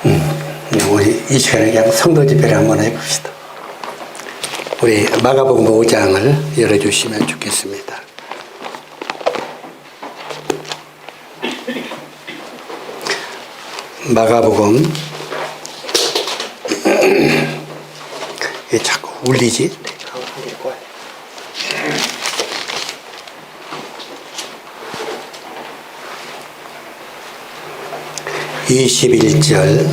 우리 이 시간에 그냥 성도 집회를 한번 해봅시다. 우리 마가복음 5장을 열어주시면 좋겠습니다. 마가복음 왜 자꾸 울리지? 21절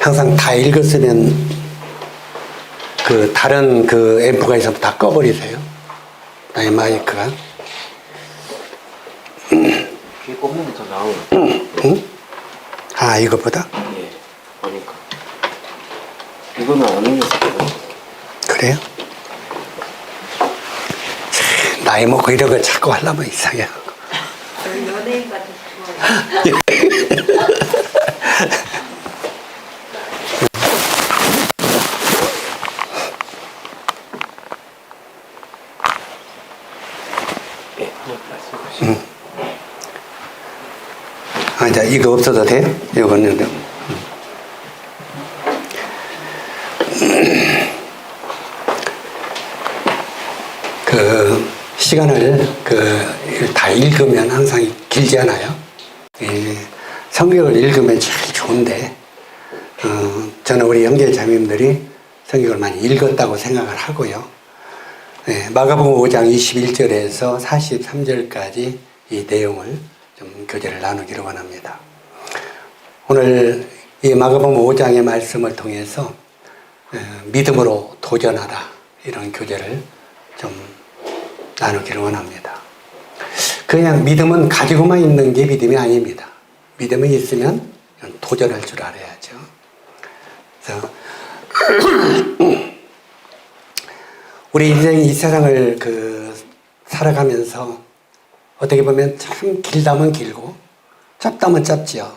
항상 다 읽었으면 그 다른 그 앰프가 있으면 다 꺼버리세요. 나의 마이크가. 귀 꼽는 게 더 나아요. 응? 아, 이것보다? 예, 그러니까 이거는 안 올렸어요. 그래요? 나이 먹고 이런 거 자꾸 하려면 이상해. 연예인 같은 거. 예, 한번 말씀하시죠. 아, 이제 이거 없어도 돼요? 이거는. 그 시간을 다 읽으면 항상 길지 않아요. 성경을 읽으면 제일 좋은데, 저는 우리 형제 자매님들이 성경을 많이 읽었다고 생각을 하고요. 마가복음 5장 21절에서 43절까지 이 내용을 좀 교제를 나누기를 원합니다. 오늘 이 마가복음 5장의 말씀을 통해서 믿음으로 도전하라, 이런 교제를 좀 나누기를 원합니다. 그냥 믿음은 가지고만 있는 게 믿음이 아닙니다. 믿음이 있으면 도전할 줄 알아야죠. 그래서 우리 인생 이 세상을 살아가면서 어떻게 보면 참 길다면 길고 짧다면 짧지요.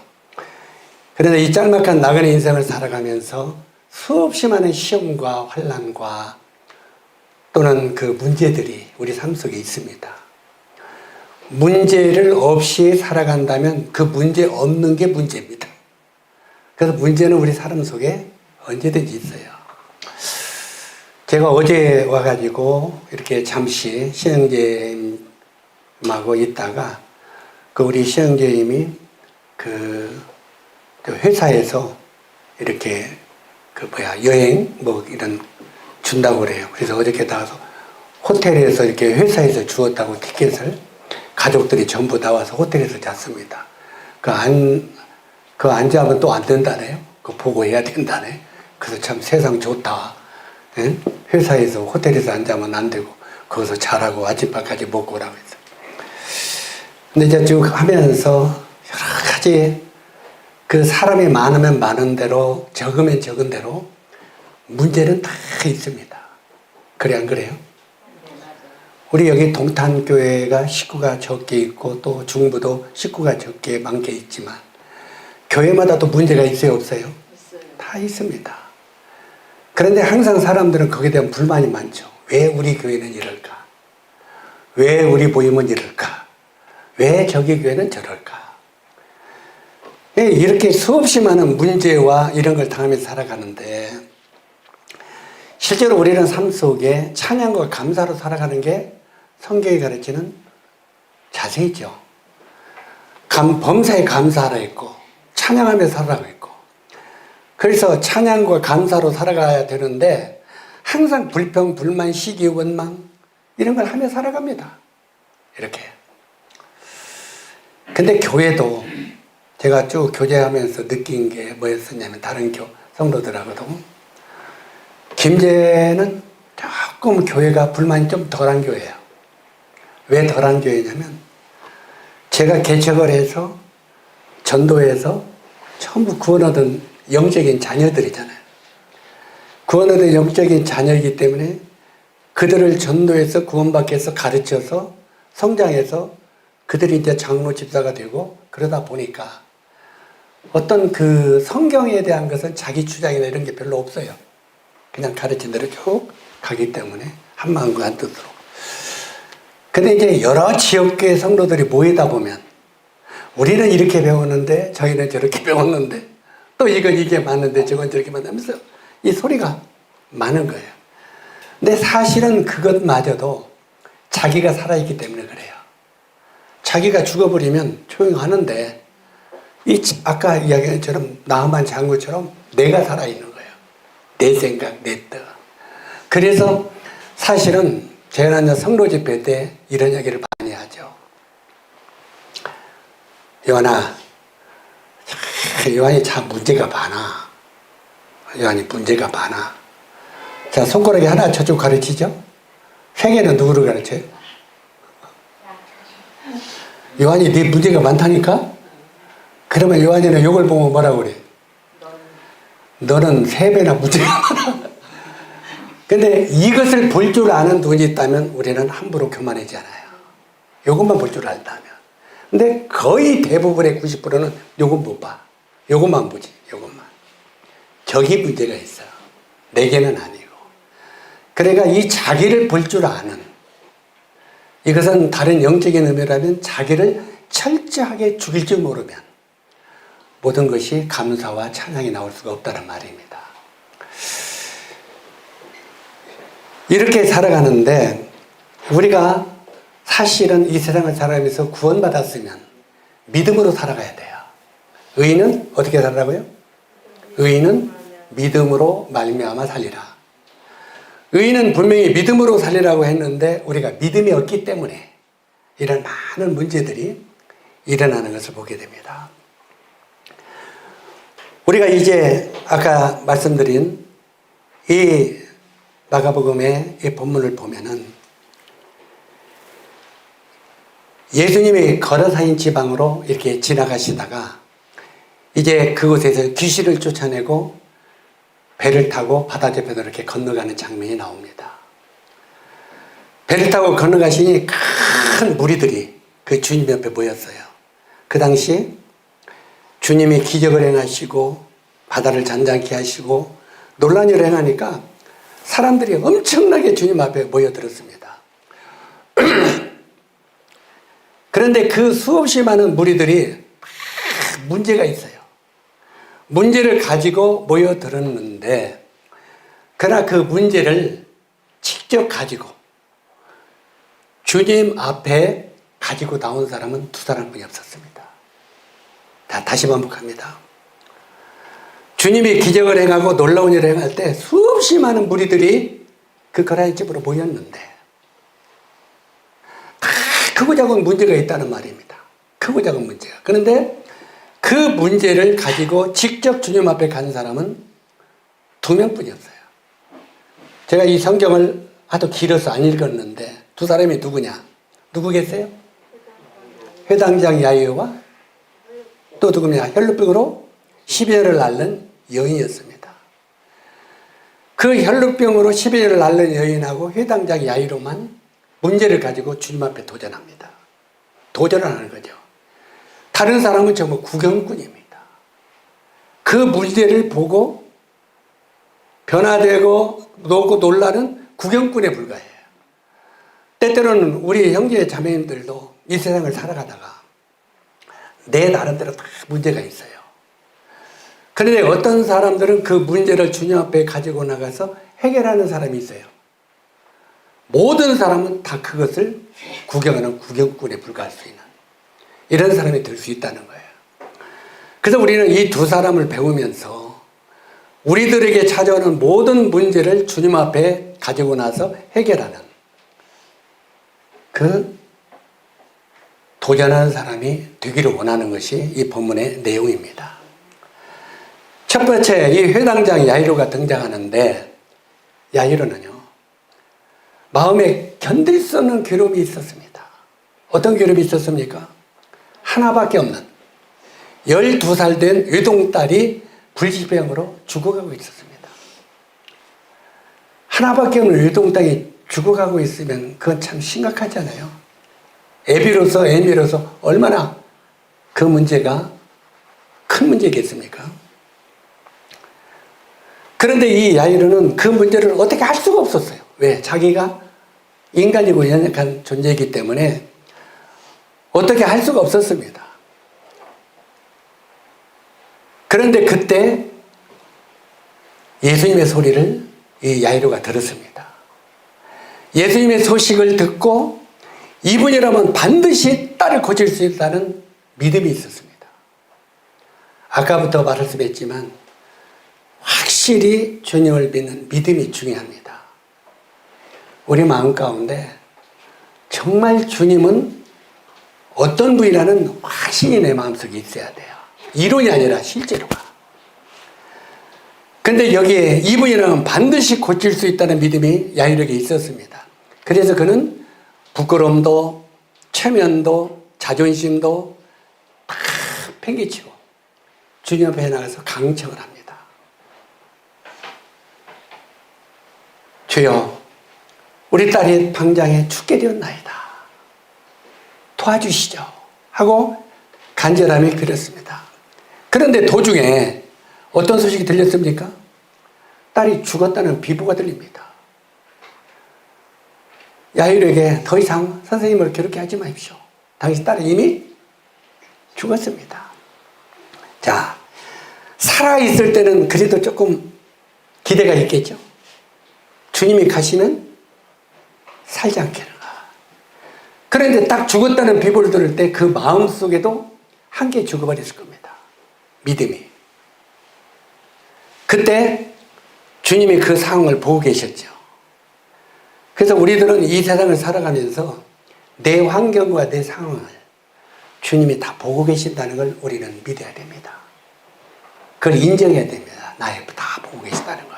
그런데 이 짤막한 나그네 인생을 살아가면서 수없이 많은 시험과 환난과 또는 그 문제들이 우리 삶 속에 있습니다. 문제를 없이 살아간다면 그 문제 없는 게 문제입니다. 그래서 문제는 우리 삶 속에 언제든지 있어요. 제가 어제 와가지고 이렇게 잠시 시행제님하고 있다가 우리 시행제님이 그 회사에서 이렇게 여행 이런 준다고 그래요. 그래서 어저께 나와서 호텔에서 이렇게 회사에서 주었다고 티켓을 가족들이 전부 나와서 호텔에서 잤습니다. 앉아면 또 안 된다네요. 보고해야 된다네. 그래서 참 세상 좋다. 응? 회사에서 호텔에서 앉아면 안 되고 거기서 자라고 아침밥까지 먹고 오라고 했어요. 근데 이제 쭉 하면서 여러 가지 사람이 많으면 많은 대로 적으면 적은 대로 문제는 다 있습니다. 그래 안 그래요? 우리 여기 동탄교회가 식구가 적게 있고 또 중부도 식구가 적게 많게 있지만 교회마다 또 문제가 있어요 없어요? 있어요. 다 있습니다. 그런데 항상 사람들은 거기에 대한 불만이 많죠. 왜 우리 교회는 이럴까? 왜 우리 모임은 이럴까? 왜 저기 교회는 저럴까? 이렇게 수없이 많은 문제와 이런 걸 당하면서 살아가는데 실제로 우리는 삶 속에 찬양과 감사로 살아가는 게 성경이 가르치는 자세죠. 범사에 감사하라 했고 찬양하며 살아가고 있고, 그래서 찬양과 감사로 살아가야 되는데 항상 불평, 불만, 시기, 원망 이런 걸 하며 살아갑니다. 이렇게. 근데 교회도 제가 쭉 교제하면서 느낀 게 뭐였었냐면 다른 성도들하고도 김제는 조금 교회가 불만이 좀 덜한 교회예요. 왜 덜한 교회냐면 제가 개척을 해서 전도해서 전부 구원 얻은 영적인 자녀들이잖아요. 구원 얻은 영적인 자녀이기 때문에 그들을 전도해서 구원받게 해서 가르쳐서 성장해서 그들이 이제 장로 집사가 되고 그러다 보니까 어떤 성경에 대한 것은 자기 주장이나 이런 게 별로 없어요. 그냥 가르친 대로 쭉 가기 때문에 한 마음과 한 뜻으로. 근데 이제 여러 지역교회 성도들이 모이다 보면 우리는 이렇게 배웠는데 저희는 저렇게 배웠는데 또 이건 이게 맞는데 저건 저렇게 맞는면서 이 소리가 많은 거예요. 근데 사실은 그것마저도 자기가 살아있기 때문에 그래요. 자기가 죽어버리면 조용하는데 이 아까 이야기한 것처럼 나만 장구처럼 내가 살아있는 거예요. 내 생각, 내 뜻. 그래서 사실은 제가 성도 집회 때 이런 얘기를 많이 하죠. 요한아, 요한이 참 문제가 많아. 요한이 문제가 많아. 자, 손가락이 하나 저쪽 가르치죠? 세 개는 누구를 가르쳐요? 요한이 네 문제가 많다니까? 그러면 요한이는 욕을 보면 뭐라고 그래? 너는 세 배나 문제가 많아. 근데 이것을 볼 줄 아는 눈이 있다면 우리는 함부로 교만하지 않아요. 이것만 볼 줄 안다면. 근데 거의 대부분의 90%는 요것 못 봐. 요것만 보지. 요것만. 저기 문제가 있어. 내게는 아니고. 그러니까 이 자기를 볼 줄 아는, 이것은 다른 영적인 의미라면 자기를 철저하게 죽일 줄 모르면 모든 것이 감사와 찬양이 나올 수가 없다는 말입니다. 이렇게 살아가는데 우리가 사실은 이 세상을 살아가면서 구원받았으면 믿음으로 살아가야 돼요. 의인은 어떻게 살라고요? 의인은 믿음으로 말미암아 살리라. 의인은 분명히 믿음으로 살리라고 했는데 우리가 믿음이 없기 때문에 이런 많은 문제들이 일어나는 것을 보게 됩니다. 우리가 이제 아까 말씀드린 이 마가복음의 이 본문을 보면은 예수님이 거라사인 지방으로 이렇게 지나가시다가 이제 그곳에서 귀신을 쫓아내고 배를 타고 바다 저편으로 이렇게 건너가는 장면이 나옵니다. 배를 타고 건너가시니 큰 무리들이 그 주님 옆에 모였어요. 그 당시 주님이 기적을 행하시고 바다를 잔잔케 하시고 놀라운 일을 행하니까 사람들이 엄청나게 주님 앞에 모여들었습니다. 그런데 그 수없이 많은 무리들이 문제가 있어요. 문제를 가지고 모여들었는데 그러나 그 문제를 직접 가지고 주님 앞에 가지고 나온 사람은 두 사람뿐이 없었습니다. 다시 반복합니다. 주님이 기적을 행하고 놀라운 일을 행할 때 수없이 많은 무리들이 그 거라의 집으로 모였는데 크고 작은 문제가 있다는 말입니다. 크고 작은 문제가. 그런데 그 문제를 가지고 직접 주님 앞에 간 사람은 두 명뿐이었어요. 제가 이 성경을 하도 길어서 안 읽었는데 두 사람이 누구냐? 누구 계세요? 회당장 야이오와 또 누구냐? 혈루병으로 12년을 앓는 여인이었습니다. 그 혈루병으로 12년을 앓는 여인하고 회당장 야이로만 문제를 가지고 주님 앞에 도전합니다. 도전을 하는 거죠. 다른 사람은 정말 구경꾼입니다. 그 문제를 보고 변화되고 놀라는 구경꾼에 불과해요. 때때로는 우리 형제 자매님들도 이 세상을 살아가다가 내 나름대로 다 문제가 있어요. 그런데 어떤 사람들은 그 문제를 주님 앞에 가지고 나가서 해결하는 사람이 있어요. 모든 사람은 다 그것을 구경하는 구경꾼에 불과할 수 있는 이런 사람이 될 수 있다는 거예요. 그래서 우리는 이 두 사람을 배우면서 우리들에게 찾아오는 모든 문제를 주님 앞에 가지고 나서 해결하는 그 도전하는 사람이 되기를 원하는 것이 이 본문의 내용입니다. 첫 번째, 이 회당장 야이로가 등장하는데 야이로는요, 마음에 견딜 수 없는 괴로움이 있었습니다. 어떤 괴로움이 있었습니까? 하나밖에 없는 12살 된 외동딸이 불치병으로 죽어가고 있었습니다. 하나밖에 없는 외동딸이 죽어가고 있으면 그건 참 심각하잖아요. 애미로서 얼마나 그 문제가 큰 문제겠습니까? 그런데 이 야이로는 그 문제를 어떻게 할 수가 없었어요. 왜? 자기가 인간이고 연약한 존재이기 때문에 어떻게 할 수가 없었습니다. 그런데 그때 예수님의 소리를 이 야이로가 들었습니다. 예수님의 소식을 듣고 이분이라면 반드시 딸을 고칠 수 있다는 믿음이 있었습니다. 아까부터 말씀했지만 확실히 주님을 믿는 믿음이 중요합니다. 우리 마음 가운데 정말 주님은 어떤 분이라는 확신이 내 마음속에 있어야 돼요. 이론이 아니라 실제로가. 근데 여기에 이분이라면 반드시 고칠 수 있다는 믿음이 야이로에게 있었습니다. 그래서 그는 부끄러움도 체면도 자존심도 다 팽개치고 주님 앞에 나가서 강청을 합니다. 주여, 우리 딸이 방장에 죽게 되었나이다. 도와주시죠. 하고 간절함이 그랬습니다. 그런데 도중에 어떤 소식이 들렸습니까? 딸이 죽었다는 비보가 들립니다. 야이로에게 더 이상 선생님을 괴롭게 하지 마십시오. 당신 딸은 이미 죽었습니다. 자, 살아있을 때는 그래도 조금 기대가 있겠죠. 주님이 가시면 살지 않겠는가. 그런데 딱 죽었다는 비보를 들을 때 그 마음속에도 한 개 죽어버렸을 겁니다. 믿음이. 그때 주님이 그 상황을 보고 계셨죠. 그래서 우리들은 이 세상을 살아가면서 내 환경과 내 상황을 주님이 다 보고 계신다는 걸 우리는 믿어야 됩니다. 그걸 인정해야 됩니다. 나의 다 보고 계신다는 걸.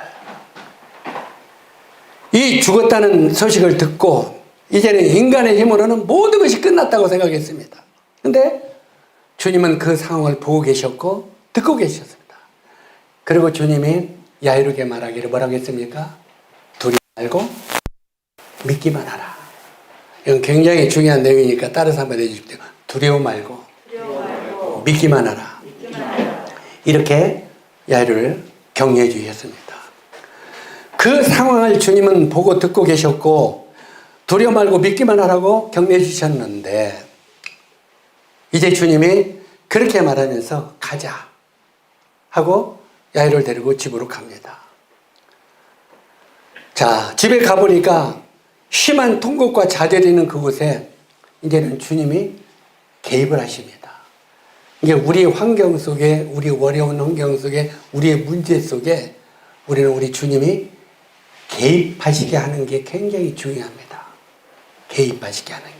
이 죽었다는 소식을 듣고 이제는 인간의 힘으로는 모든 것이 끝났다고 생각했습니다. 근데 주님은 그 상황을 보고 계셨고 듣고 계셨습니다. 그리고 주님이 야이로에게 말하기를 뭐라고 했습니까? 두려워 말고 믿기만 하라. 이건 굉장히 중요한 내용이니까 따라서 한번 해주십시오. 두려워 말고 믿기만 하라. 이렇게 야이로를 격려해 주셨습니다. 그 상황을 주님은 보고 듣고 계셨고 두려워 말고 믿기만 하라고 격려해 주셨는데 이제 주님이 그렇게 말하면서 가자 하고 야이로를 데리고 집으로 갑니다. 자, 집에 가보니까 심한 통곡과 좌절이 있는 그곳에 이제는 주님이 개입을 하십니다. 이게 우리 환경 속에, 우리 어려운 환경 속에, 우리의 문제 속에 우리는 우리 주님이 개입하시게 하는 게 굉장히 중요합니다. 개입하시게 하는 게.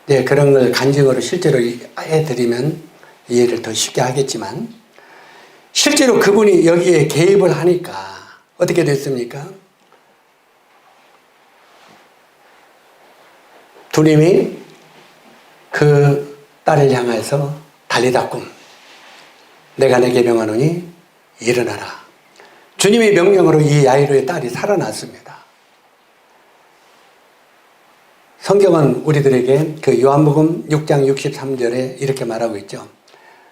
네, 그런 걸 간증으로 실제로 해드리면 이해를 더 쉽게 하겠지만 실제로 그분이 여기에 개입을 하니까 어떻게 됐습니까? 주님이 그 딸을 향해서 달리다 꿈 내가 내게 명하노니 일어나라. 주님의 명령으로 이 야이로의 딸이 살아났습니다. 성경은 우리들에게 그 요한복음 6장 63절에 이렇게 말하고 있죠.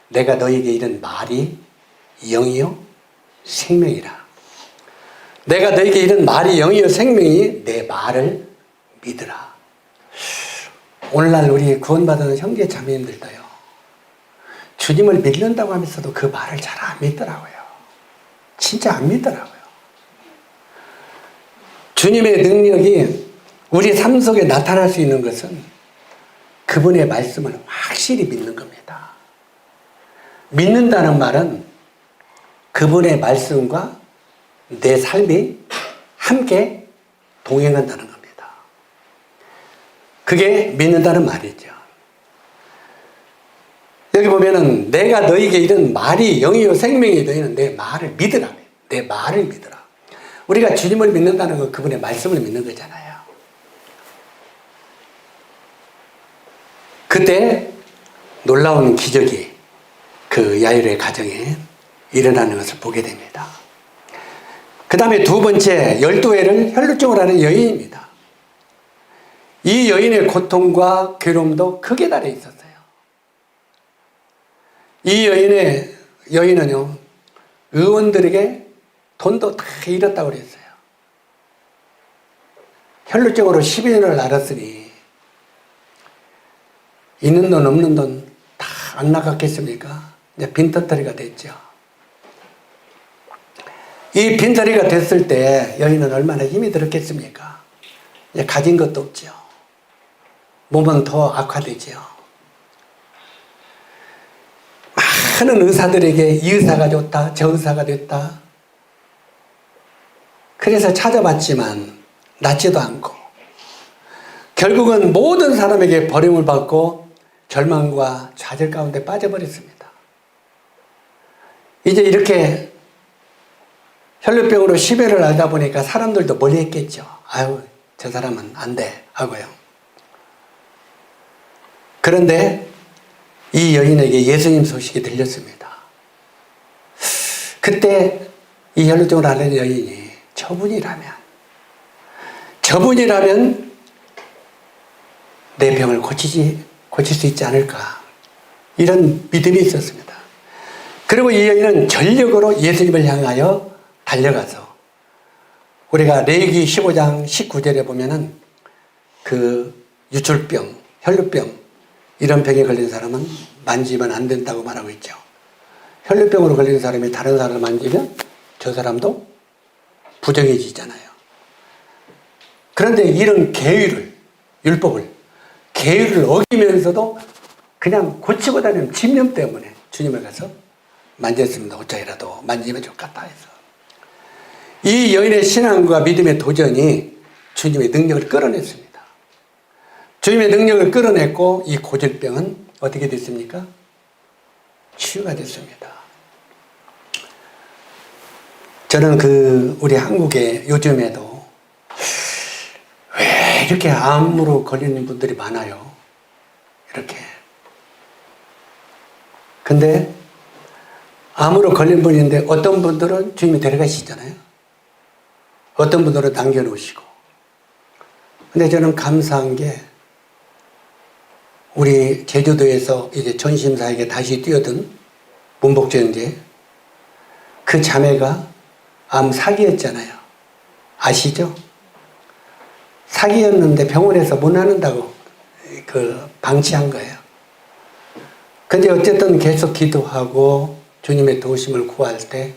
내가 너에게 이른 말이 영이요 생명이라. 내가 너에게 이른 말이 영이요 생명이 내 말을 믿으라. 오늘날 우리 구원받은 형제 자매님들도요. 주님을 믿는다고 하면서도 그 말을 잘 안 믿더라고요. 진짜 안 믿더라고요. 주님의 능력이 우리 삶 속에 나타날 수 있는 것은 그분의 말씀을 확실히 믿는 겁니다. 믿는다는 말은 그분의 말씀과 내 삶이 함께 동행한다는 겁니다. 그게 믿는다는 말이죠. 여기 보면은 내가 너에게 이른 말이 영이요 생명이 너희는 내 말을 믿으라. 내 말을 믿으라. 우리가 주님을 믿는다는 건 그분의 말씀을 믿는 거잖아요. 그때 놀라운 기적이 그 야이로의 가정에 일어나는 것을 보게 됩니다. 그 다음에 두 번째 12회를 혈루증을 하는 여인입니다. 이 여인의 고통과 괴로움도 크게 달해 있었어요. 이 여인은요 의원들에게 돈도 다 잃었다고 그랬어요. 혈루증으로 12년을 앓았으니 있는 돈 없는 돈 다 안 나갔겠습니까? 이제 빈털터리가 됐죠. 이 빈털이가 됐을 때 여인은 얼마나 힘이 들었겠습니까? 이제 가진 것도 없죠. 몸은 더 악화되죠. 많은 의사들에게 이 의사가 좋다, 저 의사가 됐다. 그래서 찾아봤지만 낫지도 않고 결국은 모든 사람에게 버림을 받고 절망과 좌절 가운데 빠져버렸습니다. 이제 이렇게 혈루병으로 10회를 앓다 보니까 사람들도 멀리 했겠죠. 아유, 저 사람은 안 돼 하고요. 그런데 이 여인에게 예수님 소식이 들렸습니다. 그때 이 혈루증을 앓는 여인이 저분이라면 내 병을 고칠 수 있지 않을까, 이런 믿음이 있었습니다. 그리고 이 여인은 전력으로 예수님을 향하여 달려가서, 우리가 레위기 15장 19절에 보면은 그 유출병, 혈루병 이런 병에 걸린 사람은 만지면 안 된다고 말하고 있죠. 혈루병으로 걸린 사람이 다른 사람을 만지면 저 사람도 부정해지잖아요. 그런데 이런 계율을, 율법을, 계율을 어기면서도 그냥 고치고 다니는 집념 때문에 주님을 가서 만졌습니다. 어쩌이라도 만지면 좋겠다 해서. 이 여인의 신앙과 믿음의 도전이 주님의 능력을 끌어냈습니다. 주님의 능력을 끌어냈고 이 고질병은 어떻게 됐습니까? 치유가 됐습니다. 저는 우리 한국에 요즘에도 왜 이렇게 암으로 걸리는 분들이 많아요? 이렇게. 근데 암으로 걸린 분인데 어떤 분들은 주님이 데려가시잖아요. 어떤 분들은 남겨놓으시고. 근데 저는 감사한 게 우리 제주도에서 이제 전심사에게 다시 뛰어든 문복주형제, 그 자매가 암 사기였잖아요. 아시죠? 사기였는데 병원에서 못 나는다고 방치한 거예요. 근데 어쨌든 계속 기도하고 주님의 도우심을 구할 때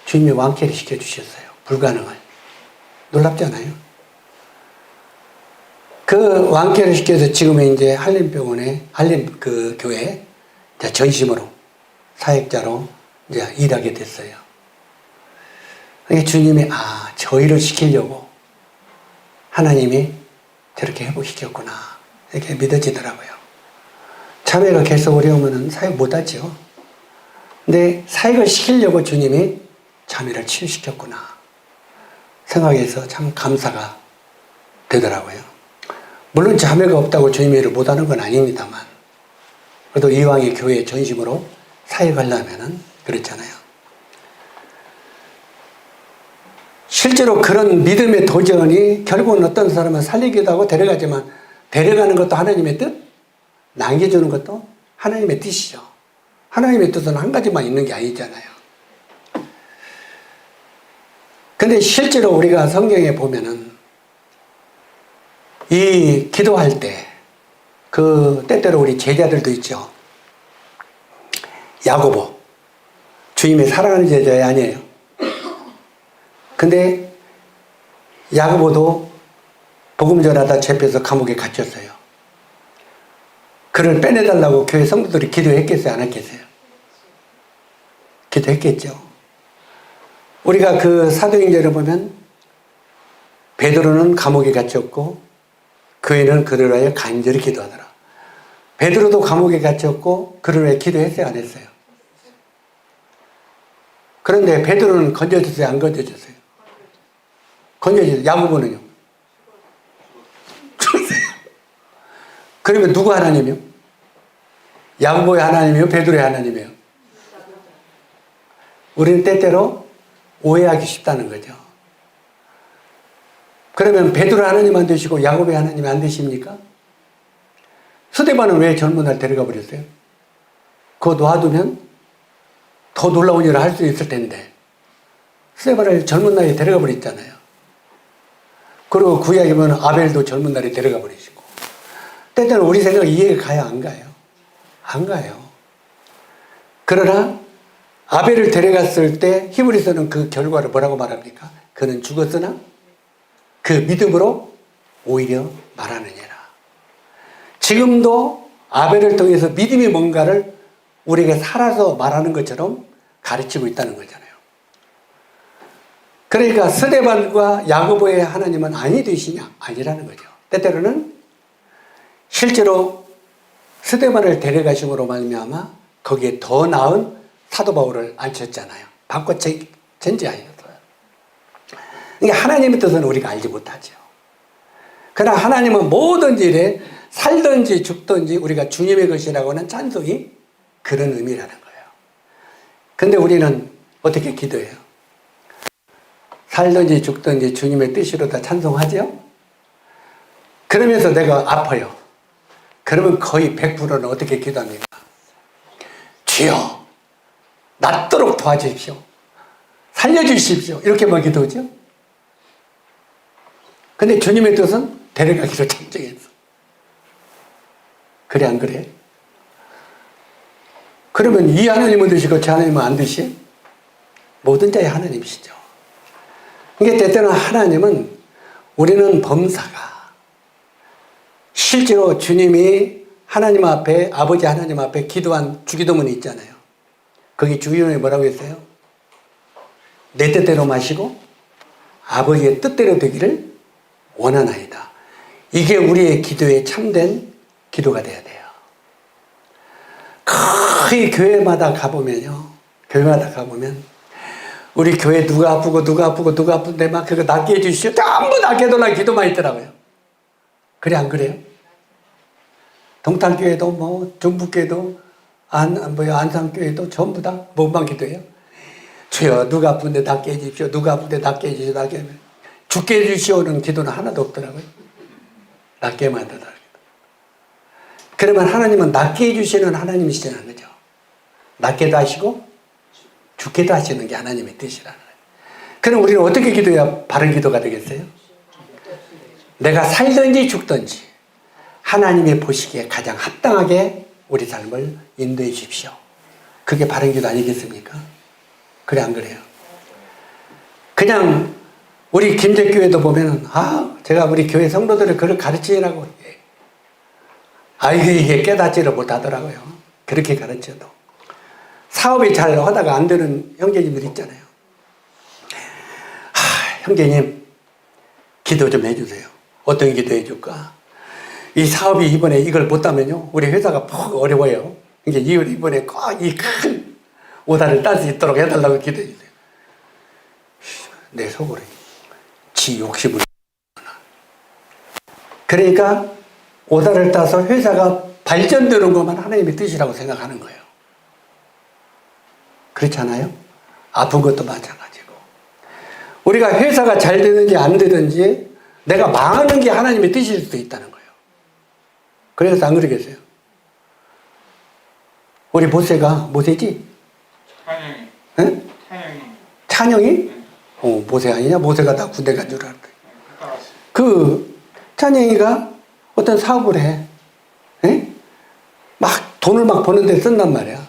주님이 완쾌를 시켜주셨어요. 불가능을. 놀랍잖아요. 그 완쾌를 시켜서 지금은 이제 한림병원에, 교회 전심으로, 사역자로 이제 일하게 됐어요. 그러니까 주님이, 저 일을 시키려고 하나님이 저렇게 회복시켰구나, 이렇게 믿어지더라고요. 자매가 계속 어려우면 사역 못하죠. 근데 사역을 시키려고 주님이 자매를 치유시켰구나 생각해서 참 감사가 되더라고요. 물론 자매가 없다고 주님의 일을 못하는 건 아닙니다만, 그래도 이왕의 교회의 전심으로 사역하려면은 그렇잖아요. 실제로 그런 믿음의 도전이 결국은 어떤 사람은 살리기도 하고 데려가지만, 데려가는 것도 하나님의 뜻, 남겨주는 것도 하나님의 뜻이죠. 하나님의 뜻은 한 가지만 있는 게 아니잖아요. 근데 실제로 우리가 성경에 보면은 이 기도할 때 때때로 우리 제자들도 있죠. 야고보, 주님의 사랑하는 제자 아니에요. 근데 야고보도 복음 전하다 잡혀서 감옥에 갇혔어요. 그를 빼내달라고 교회 성도들이 기도했겠어요, 안 했겠어요? 기도했겠죠. 우리가 사도행전을 보면 베드로는 감옥에 갇혔고 교회는 그를 위하여 간절히 기도하더라. 베드로도 감옥에 갇혔고 그를 위해 기도했어요, 안 했어요? 그런데 베드로는 건져졌어요, 안 건져졌어요? 건져졌어요. 야고보는요? 그러면 누구 하나님이요? 야고보의 하나님이요? 베드로의 하나님이요? 우리는 때때로 오해하기 쉽다는 거죠. 그러면 베드로 하나님 안 되시고 야고보의 하나님 안 되십니까? 스데반은 왜 젊은 날 데려가 버렸어요? 그거 놔두면 더 놀라운 일을 할 수 있을 텐데 스데반을 젊은 나이에 데려가 버렸잖아요. 그리고 구약에 보면 아벨도 젊은 날에 데려가 버리시고. 때때는 우리 생각 이해가 가요, 안 가요? 안 가요. 그러나 아벨을 데려갔을 때 히브리서는 그 결과를 뭐라고 말합니까? 그는 죽었으나 그 믿음으로 오히려 말하느니라. 지금도 아벨을 통해서 믿음이 뭔가를 우리에게 살아서 말하는 것처럼 가르치고 있다는 거잖아요. 그러니까 스데반과 야고보의 하나님은 아니 되시냐? 아니라는 거죠. 때때로는 실제로 스데반을 데려가심으로 말미암아 거기에 더 나은 사도 바울을 앉혔잖아요. 바꿔 전제하였어요. 그러니까 하나님의 뜻은 우리가 알지 못하죠. 그러나 하나님은 모든 일에 살든지 죽든지 우리가 주님의 것이라고 하는 찬송이 그런 의미라는 거예요. 근데 우리는 어떻게 기도해요? 살든지 죽든지 주님의 뜻으로 다 찬송하죠? 그러면서 내가 아파요. 그러면 거의 100%는 어떻게 기도합니까? 주여, 낫도록 도와주십시오. 살려주십시오. 이렇게만 기도하죠? 근데 주님의 뜻은 데려가기로 작정했어. 그래, 안 그래? 그러면 이 하나님은 드시고 저 하나님은 안 드시? 모든 자의 하나님이시죠. 그러니까 때때는 하나님은 우리는 범사가 실제로 주님이 하나님 앞에 아버지 하나님 앞에 기도한 주기도문이 있잖아요. 거기 주기도문에 뭐라고 했어요? 내 뜻대로 마시고 아버지의 뜻대로 되기를 원하나이다. 이게 우리의 기도에 참된 기도가 돼야 돼요. 거의 교회마다 가보면요. 교회마다 가보면 우리 교회 누가 아픈데 막 그거 낫게 해주시오. 전부 낫게 해달라는 기도만 있더라고요. 그래, 안 그래요? 동탄교회도 뭐 중북교회도 안산교회도 전부 다 뭐만 기도해요? 주여 누가 아픈데 낫게 해주십시오. 누가 아픈데 낫게 해주십시오. 낫게 해주십시오. 죽게 해주시오는 기도는 하나도 없더라고요. 낫게만 하더라고요. 그러면 하나님은 낫게 해주시는 하나님이시라는 거죠. 낫게도 하시고 죽게도 하시는 게 하나님의 뜻이라는 거예요. 그럼 우리는 어떻게 기도해야 바른 기도가 되겠어요? 내가 살든지 죽든지 하나님이 보시기에 가장 합당하게 우리 삶을 인도해 주십시오. 그게 바른 기도 아니겠습니까? 그래, 안 그래요? 그냥 우리 김제교회도 보면은 제가 우리 교회 성도들을 그걸 가르치라고 이게 깨닫지를 못하더라고요. 그렇게 가르쳐도 사업이 잘 하다가 안 되는 형제님들 있잖아요. 형제님 기도 좀 해주세요. 어떤 기도 해줄까? 이 사업이 이번에 이걸 못하면요 우리 회사가 퍽 어려워요. 이제 이번에 꼭 이 큰 오다를 딸 수 있도록 해달라고 기도해 주세요. 내 속으로 지 욕심을 그러니까 오다를 따서 회사가 발전되는 것만 하나님의 뜻이라고 생각하는 거예요. 그렇지 않아요? 아픈 것도 마찬가지고 우리가 회사가 잘 되든지 안 되든지 내가 망하는 게 하나님의 뜻일 수도 있다는 거예요. 그래서 안 그러겠어요? 우리 모세지? 찬영이. 응? 찬영이? 모세 아니냐? 모세가 다 군대 간 줄 알았대. 그 찬영이가 어떤 사업을 해. 에? 막 돈을 막 버는데 쓴단 말이야.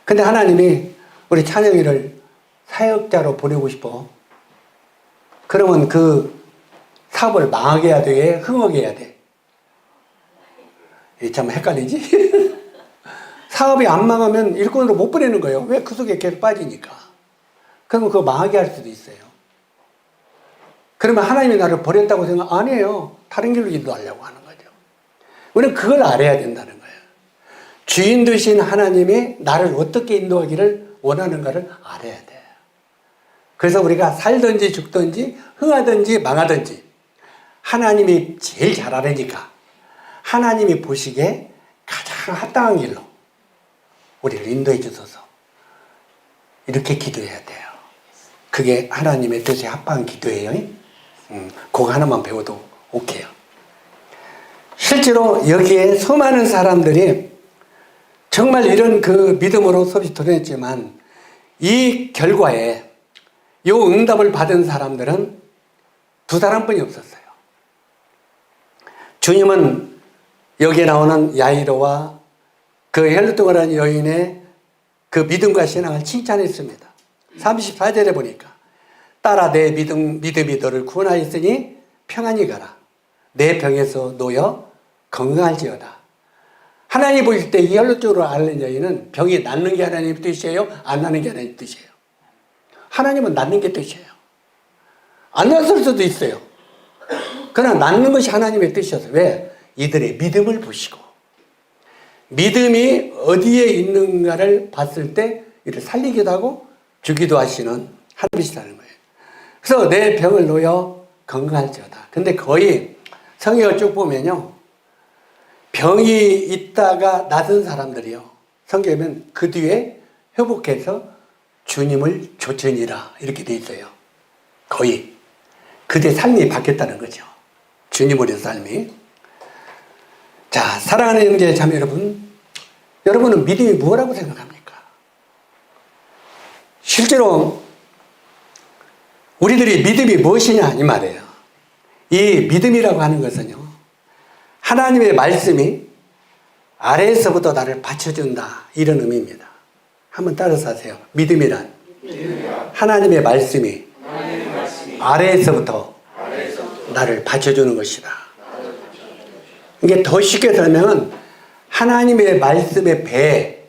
근데 하나님이 우리 찬영이를 사역자로 보내고 싶어. 그러면 그 사업을 망하게 해야 돼? 흥하게 해야 돼? 참 헷갈리지? 사업이 안 망하면 일꾼으로 못 보내는 거예요. 왜? 그 속에 계속 빠지니까. 그러면 그거 망하게 할 수도 있어요. 그러면 하나님이 나를 버렸다고 생각 안 해요. 다른 길로 인도하려고 하는 거죠. 우리는 그걸 알아야 된다는 거예요. 주인 되신 하나님이 나를 어떻게 인도하기를 원하는가를 알아야 돼요. 그래서 우리가 살든지 죽든지 흥하든지 망하든지 하나님이 제일 잘 알으니까 하나님이 보시기에 가장 합당한 길로 우리를 인도해 주셔서 이렇게 기도해야 돼요. 그게 하나님의 뜻에 합당한 기도예요. 그거 하나만 배워도 오케이요. 실제로 여기에 수많은 사람들이 정말 이런 그 믿음으로 수업이 드렸지만 이 결과에 이 응답을 받은 사람들은 두 사람뿐이 없었어요. 주님은 여기에 나오는 야이로와 그 헬루통이라는 여인의 그 믿음과 신앙을 칭찬했습니다. 34절에 보니까 따라 내 믿음이 너를 구원하였으니 평안히 가라. 내 병에서 놓여 건강할지어다. 하나님 보실 때 이 헬루통으로 앓는 여인은 병이 낫는 게 하나님의 뜻이에요? 안 나는 게 하나님의 뜻이에요? 하나님은 낫는 게 뜻이에요. 안 났을 수도 있어요. 그러나 낫는 것이 하나님의 뜻이었어요. 왜? 이들의 믿음을 보시고 믿음이 어디에 있는가를 봤을 때 이를 살리기도 하고 주기도 하시는 하나님이시라는 거예요. 그래서 내 병을 놓여 건강할지어다. 근데 거의 성경을 쭉 보면요, 병이 있다가 낫은 사람들이요, 성경에 보면 그 뒤에 회복해서 주님을 좇으니라 이렇게 돼 있어요. 거의 그들의 삶이 바뀌었다는 거죠. 주님으로의 삶이. 자, 사랑하는 형제 자매 여러분, 여러분은 믿음이 뭐라고 생각합니까? 실제로 우리들이 믿음이 무엇이냐 이 말이에요. 이 믿음이라고 하는 것은요, 하나님의 말씀이 아래에서부터 나를 받쳐준다 이런 의미입니다. 한번 따라서 하세요. 믿음이란 하나님의 말씀이 아래에서부터 나를 받쳐주는 것이다. 이게 더 쉽게 설명은 하나님의 말씀의 배에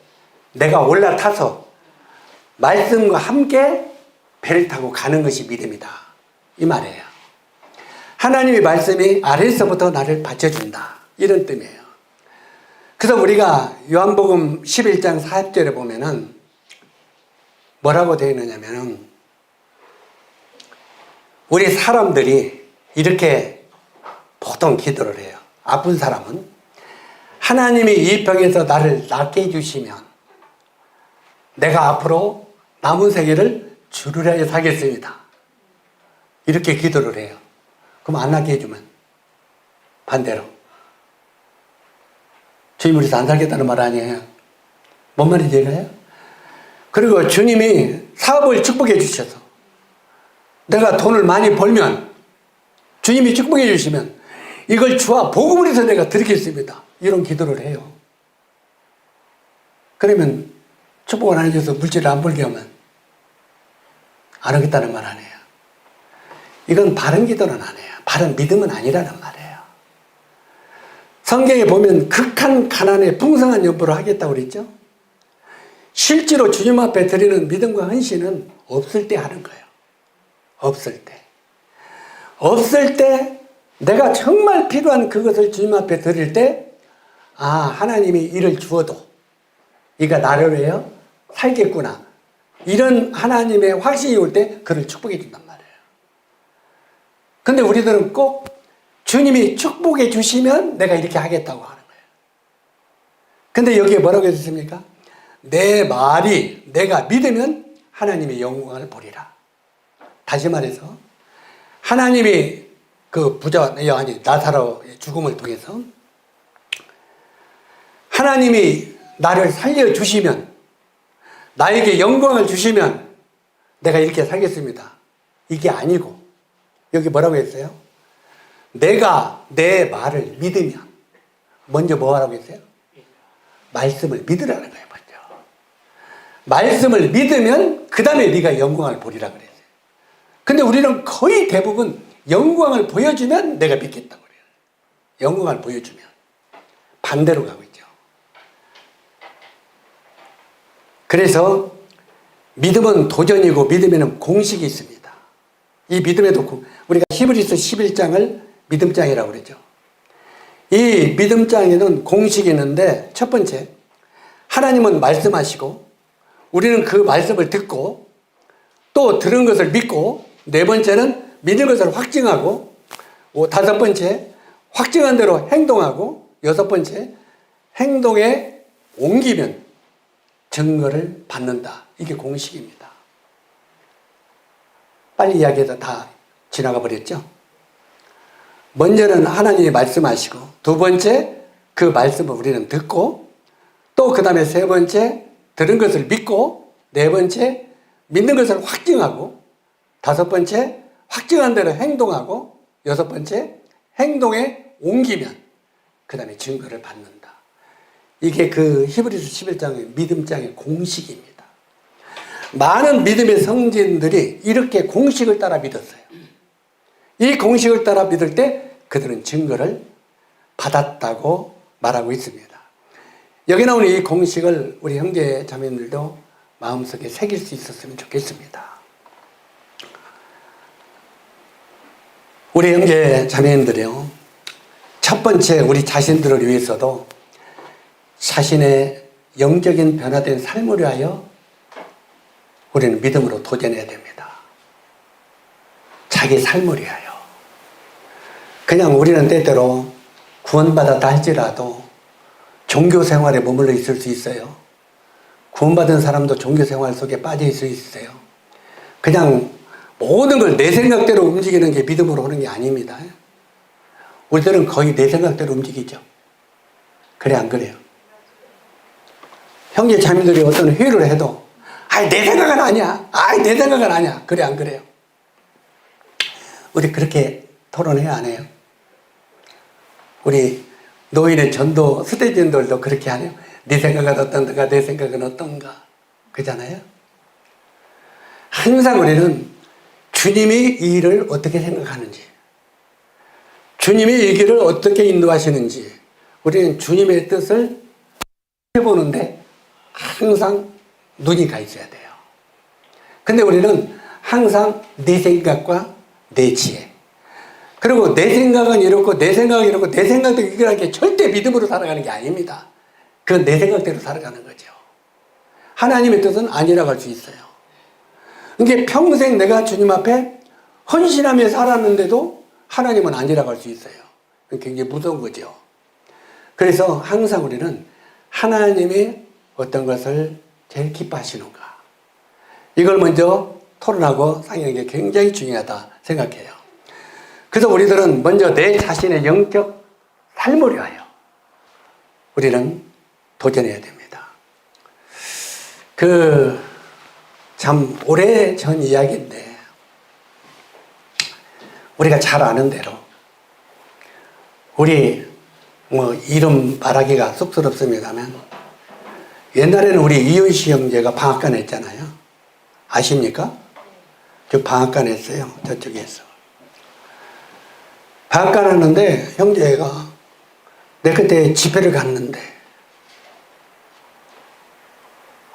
내가 올라타서 말씀과 함께 배를 타고 가는 것이 믿음이다 이 말이에요. 하나님의 말씀이 아래에서부터 나를 받쳐준다 이런 뜻이에요. 그래서 우리가 요한복음 11장 40절에 보면은 뭐라고 되어 있느냐면은, 우리 사람들이 이렇게 보통 기도를 해요. 아픈 사람은 하나님이 이 병에서 나를 낫게 해주시면 내가 앞으로 남은 세계를 주를 위하여 살겠습니다. 이렇게 기도를 해요. 그럼 안 낫게 해주면 반대로 주님 우리서 안 살겠다는 말 아니에요. 뭔 말인지 이해가요? 그리고 주님이 사업을 축복해 주셔서 내가 돈을 많이 벌면 주님이 축복해 주시면 이걸 주와 복음을 해서 내가 드리겠습니다. 이런 기도를 해요. 그러면 축복을 안 해줘서 물질을 안 벌게 하면 안 하겠다는 말 아니에요. 이건 바른 기도는 아니에요. 바른 믿음은 아니라는 말이에요. 성경에 보면 극한 가난에 풍성한 연보를 하겠다고 그랬죠. 실제로 주님 앞에 드리는 믿음과 헌신은 없을 때 하는 거예요. 없을 때. 없을 때 내가 정말 필요한 그것을 주님 앞에 드릴 때, 아, 하나님이 이를 주어도 이가 나를 위하여 살겠구나, 이런 하나님의 확신이 올 때 그를 축복해 준단 말이에요. 근데 우리들은 꼭 주님이 축복해 주시면 내가 이렇게 하겠다고 하는 거예요. 근데 여기에 뭐라고 했습니까? 내 말이 내가 믿으면 하나님의 영광을 보리라. 다시 말해서 하나님이 그 부자, 아니 나사로의 죽음을 통해서 하나님이 나를 살려주시면, 나에게 영광을 주시면 내가 이렇게 살겠습니다. 이게 아니고 여기 뭐라고 했어요? 내가 내 말을 믿으면, 먼저 뭐 하라고 했어요? 말씀을 믿으라는 거예요. 먼저 말씀을 믿으면 그 다음에 네가 영광을 보리라 그랬어요. 근데 우리는 거의 대부분 영광을 보여주면 내가 믿겠다고 그래요. 영광을 보여주면. 반대로 가고 있죠. 그래서 믿음은 도전이고 믿음에는 공식이 있습니다. 이 믿음에도 우리가 히브리서 11장을 믿음장이라고 그러죠. 이 믿음장에는 공식이 있는데, 첫 번째, 하나님은 말씀하시고 우리는 그 말씀을 듣고 또 들은 것을 믿고, 네 번째는 믿은 것을 확증하고, 다섯 번째, 확증한 대로 행동하고, 여섯 번째, 행동에 옮기면 증거를 받는다. 이게 공식입니다. 빨리 이야기해서 다 지나가 버렸죠. 먼저는 하나님이 말씀하시고, 두 번째 그 말씀을 우리는 듣고, 또 그 다음에 세 번째 들은 것을 믿고, 네 번째 믿는 것을 확증하고, 다섯 번째 확증한 대로 행동하고, 여섯 번째 행동에 옮기면 그 다음에 증거를 받는다. 이게 그 히브리서 11장의 믿음장의 공식입니다. 많은 믿음의 성진들이 이렇게 공식을 따라 믿었어요. 이 공식을 따라 믿을 때 그들은 증거를 받았다고 말하고 있습니다. 여기 나오는 이 공식을 우리 형제 자매들도 마음속에 새길 수 있었으면 좋겠습니다. 우리 형제 자매님들이요, 첫 번째 우리 자신들을 위해서도 자신의 영적인 변화된 삶을 위하여 우리는 믿음으로 도전해야 됩니다. 자기 삶을 위하여. 그냥 우리는 때때로 구원받았다 할지라도 종교 생활에 머물러 있을 수 있어요. 구원받은 사람도 종교 생활 속에 빠져 있을 수 있어요. 그냥 모든 걸 내 생각대로 움직이는 게 믿음으로 오는 게 아닙니다. 우리들은 거의 내 생각대로 움직이죠. 그래 안 그래요? 형제 자매들이 어떤 회의를 해도 아이 내 생각은 아니야. 아이 내 생각은 아니야. 그래 안 그래요? 우리 그렇게 토론해야 안 해요? 우리 노인의 전도 스테이지들도 그렇게 하네요. 네 생각은 어떤가, 내 생각은 어떤가. 그잖아요? 항상 우리는 주님이 이 일을 어떻게 생각하는지, 주님이 이 길을 어떻게 인도하시는지, 우리는 주님의 뜻을 해보는데 항상 눈이 가 있어야 돼요. 근데 우리는 항상 내 생각과 내 지혜, 그리고 내 생각은 이렇고 내 생각은 이렇고 내 생각도 이거라는 게 절대 믿음으로 살아가는 게 아닙니다. 그건 내 생각대로 살아가는 거죠. 하나님의 뜻은 아니라고 할 수 있어요. 이게 평생 내가 주님 앞에 헌신하며 살았는데도 하나님은 아니라고 할 수 있어요. 굉장히 무서운 거죠. 그래서 항상 우리는 하나님이 어떤 것을 제일 기뻐하시는가, 이걸 먼저 토론하고 상의하는 게 굉장히 중요하다 생각해요. 그래서 우리들은 먼저 내 자신의 영적 삶을 위하여 우리는 도전해야 됩니다. 참 오래전 이야기인데 우리가 잘 아는 대로, 우리 이름 말하기가 쑥스럽습니다만 옛날에는 우리 이윤식 형제가 방앗간 했잖아요. 아십니까? 저 방앗간 했어요. 저쪽에서 방앗간 하는데 형제가 내 그때 집회를 갔는데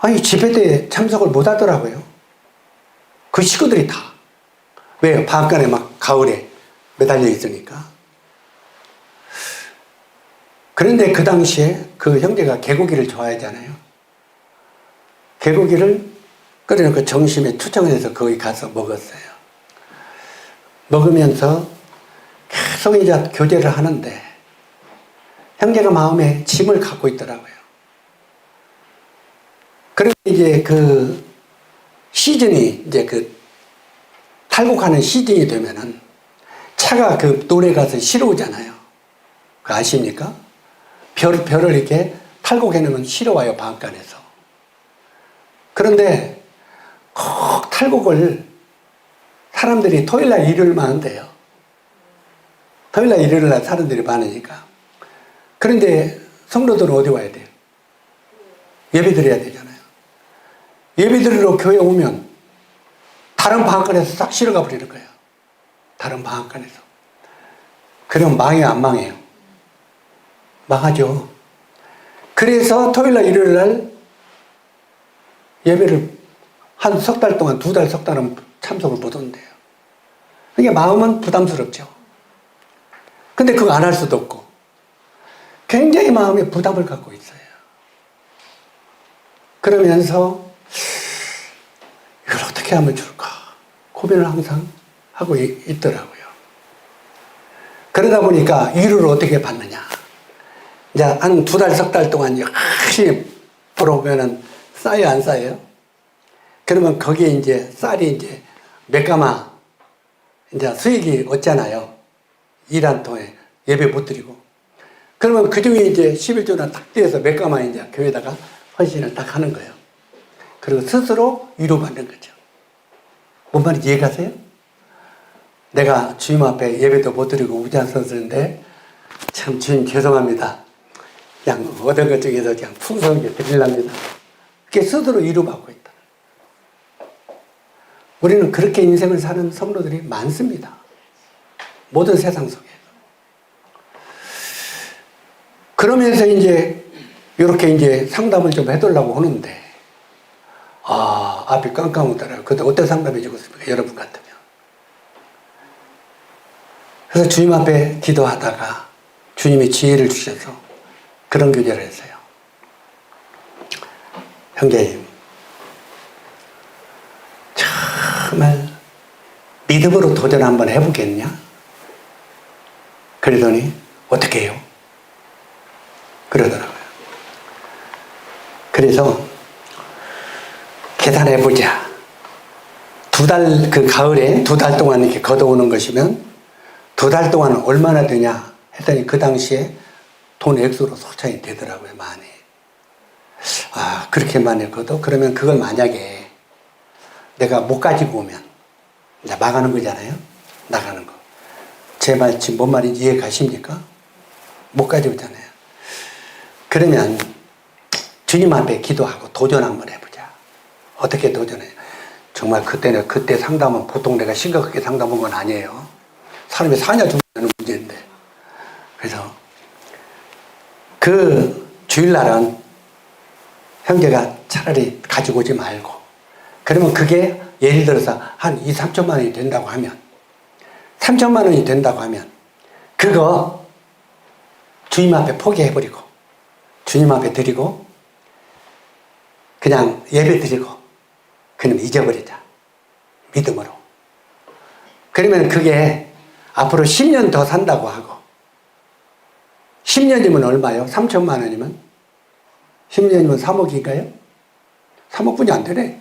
아니 집회 때 참석을 못 하더라고요. 그 식구들이 다. 왜요? 방앗간에 막 가을에 매달려 있으니까. 그런데 그 당시에 그 형제가 개고기를 좋아하잖아요. 개고기를 끓여놓고 점심에 초청해서 거기 가서 먹었어요. 먹으면서 계속 이제 교제를 하는데 형제가 마음에 짐을 갖고 있더라고요. 그리고 이제 그 시즌이 이제 그 탈곡하는 시즌이 되면은 차가 그 노래 가서 실어 오잖아요. 그거 아십니까? 별을 이렇게 탈곡해 놓으면 실어 와요, 방앗간에서. 그런데 꼭 탈곡을 사람들이 토요일날 일요일만 한대요. 토요일날 일요일날 사람들이 많으니까. 그런데 성도들은 어디 와야 돼요? 예배 드려야 되잖아요. 예배 드리러 교회 오면 다른 방앗간에서 싹 실어가 버리는 거예요. 다른 방앗간에서. 그럼 망해요, 안 망해요? 망하죠. 그래서 토요일날 일요일날 예배를 한 석 달 동안, 두 달, 석 달은 참석을 못 한대요. 그러니까 마음은 부담스럽죠. 근데 그거 안 할 수도 없고 굉장히 마음에 부담을 갖고 있어요. 그러면서 이걸 어떻게 하면 좋을까 고민을 항상 하고 있더라고요. 그러다 보니까 일을 어떻게 받느냐. 이제 한 두 달, 석 달 동안 열심히 벌어보면은 쌓여 안 쌓여요? 그러면 거기에 이제 쌀이 이제 몇 가마 이제 수익이 없잖아요. 일 한 통에 예배 못 드리고. 그러면 그 중에 이제 11조나 딱 떼어서 몇 가마 이제 교회에다가 헌신을 딱 하는 거예요. 그리고 스스로 위로받는 거죠. 뭔 말인지 이해가세요? 내가 주님 앞에 예배도 못 드리고 우장 썼는데 참 주님 죄송합니다. 그냥 얻은 것 중에서 그냥 풍성하게 드리랍니다. 그게 스스로 위로받고 있다. 우리는 그렇게 인생을 사는 성도들이 많습니다. 모든 세상 속에. 그러면서 이제 이렇게 이제 상담을 좀 해달라고 하는데, 앞이 깜깜하더라고요. 그때 어떤 상담해 주겠습니까? 여러분 같으면. 그래서 주님 앞에 기도하다가 주님이 지혜를 주셔서 그런 교제를 했어요. 형제님, 정말 믿음으로 도전 한번 해보겠냐? 그러더니 어떻게 해요? 그러더라고요. 그래서 계산해보자. 그 가을에 2달 동안 이렇게 걷어오는 것이면 2달 동안 얼마나 되냐 했더니 그 당시에 돈 액수로 소창이 되더라고요. 많이. 그렇게 많이 걷어? 그러면 그걸 만약에 내가 못 가지고 오면 이제 나가는 거잖아요. 나가는 거. 제 말 지금 뭔 말인지 이해 가십니까? 못 가지고 오잖아요. 그러면 주님 앞에 기도하고 도전 한번 해보자. 어떻게 도전해요? 정말 그때 상담은 보통 내가 심각하게 상담한 건 아니에요. 사람이 사냐 죽냐는 문제인데. 그래서 그 주일날은 형제가 차라리 가지고 오지 말고, 그러면 그게 예를 들어서 한 2, 3천만 원이 된다고 하면, 3천만 원이 된다고 하면 그거 주님 앞에 포기해버리고 주님 앞에 드리고 그냥 예배 드리고 그냥 잊어버리자. 믿음으로. 그러면 그게 앞으로 10년 더 산다고 하고, 10년이면 얼마요? 3천만 원이면? 10년이면 3억인가요? 3억뿐이 안 되네.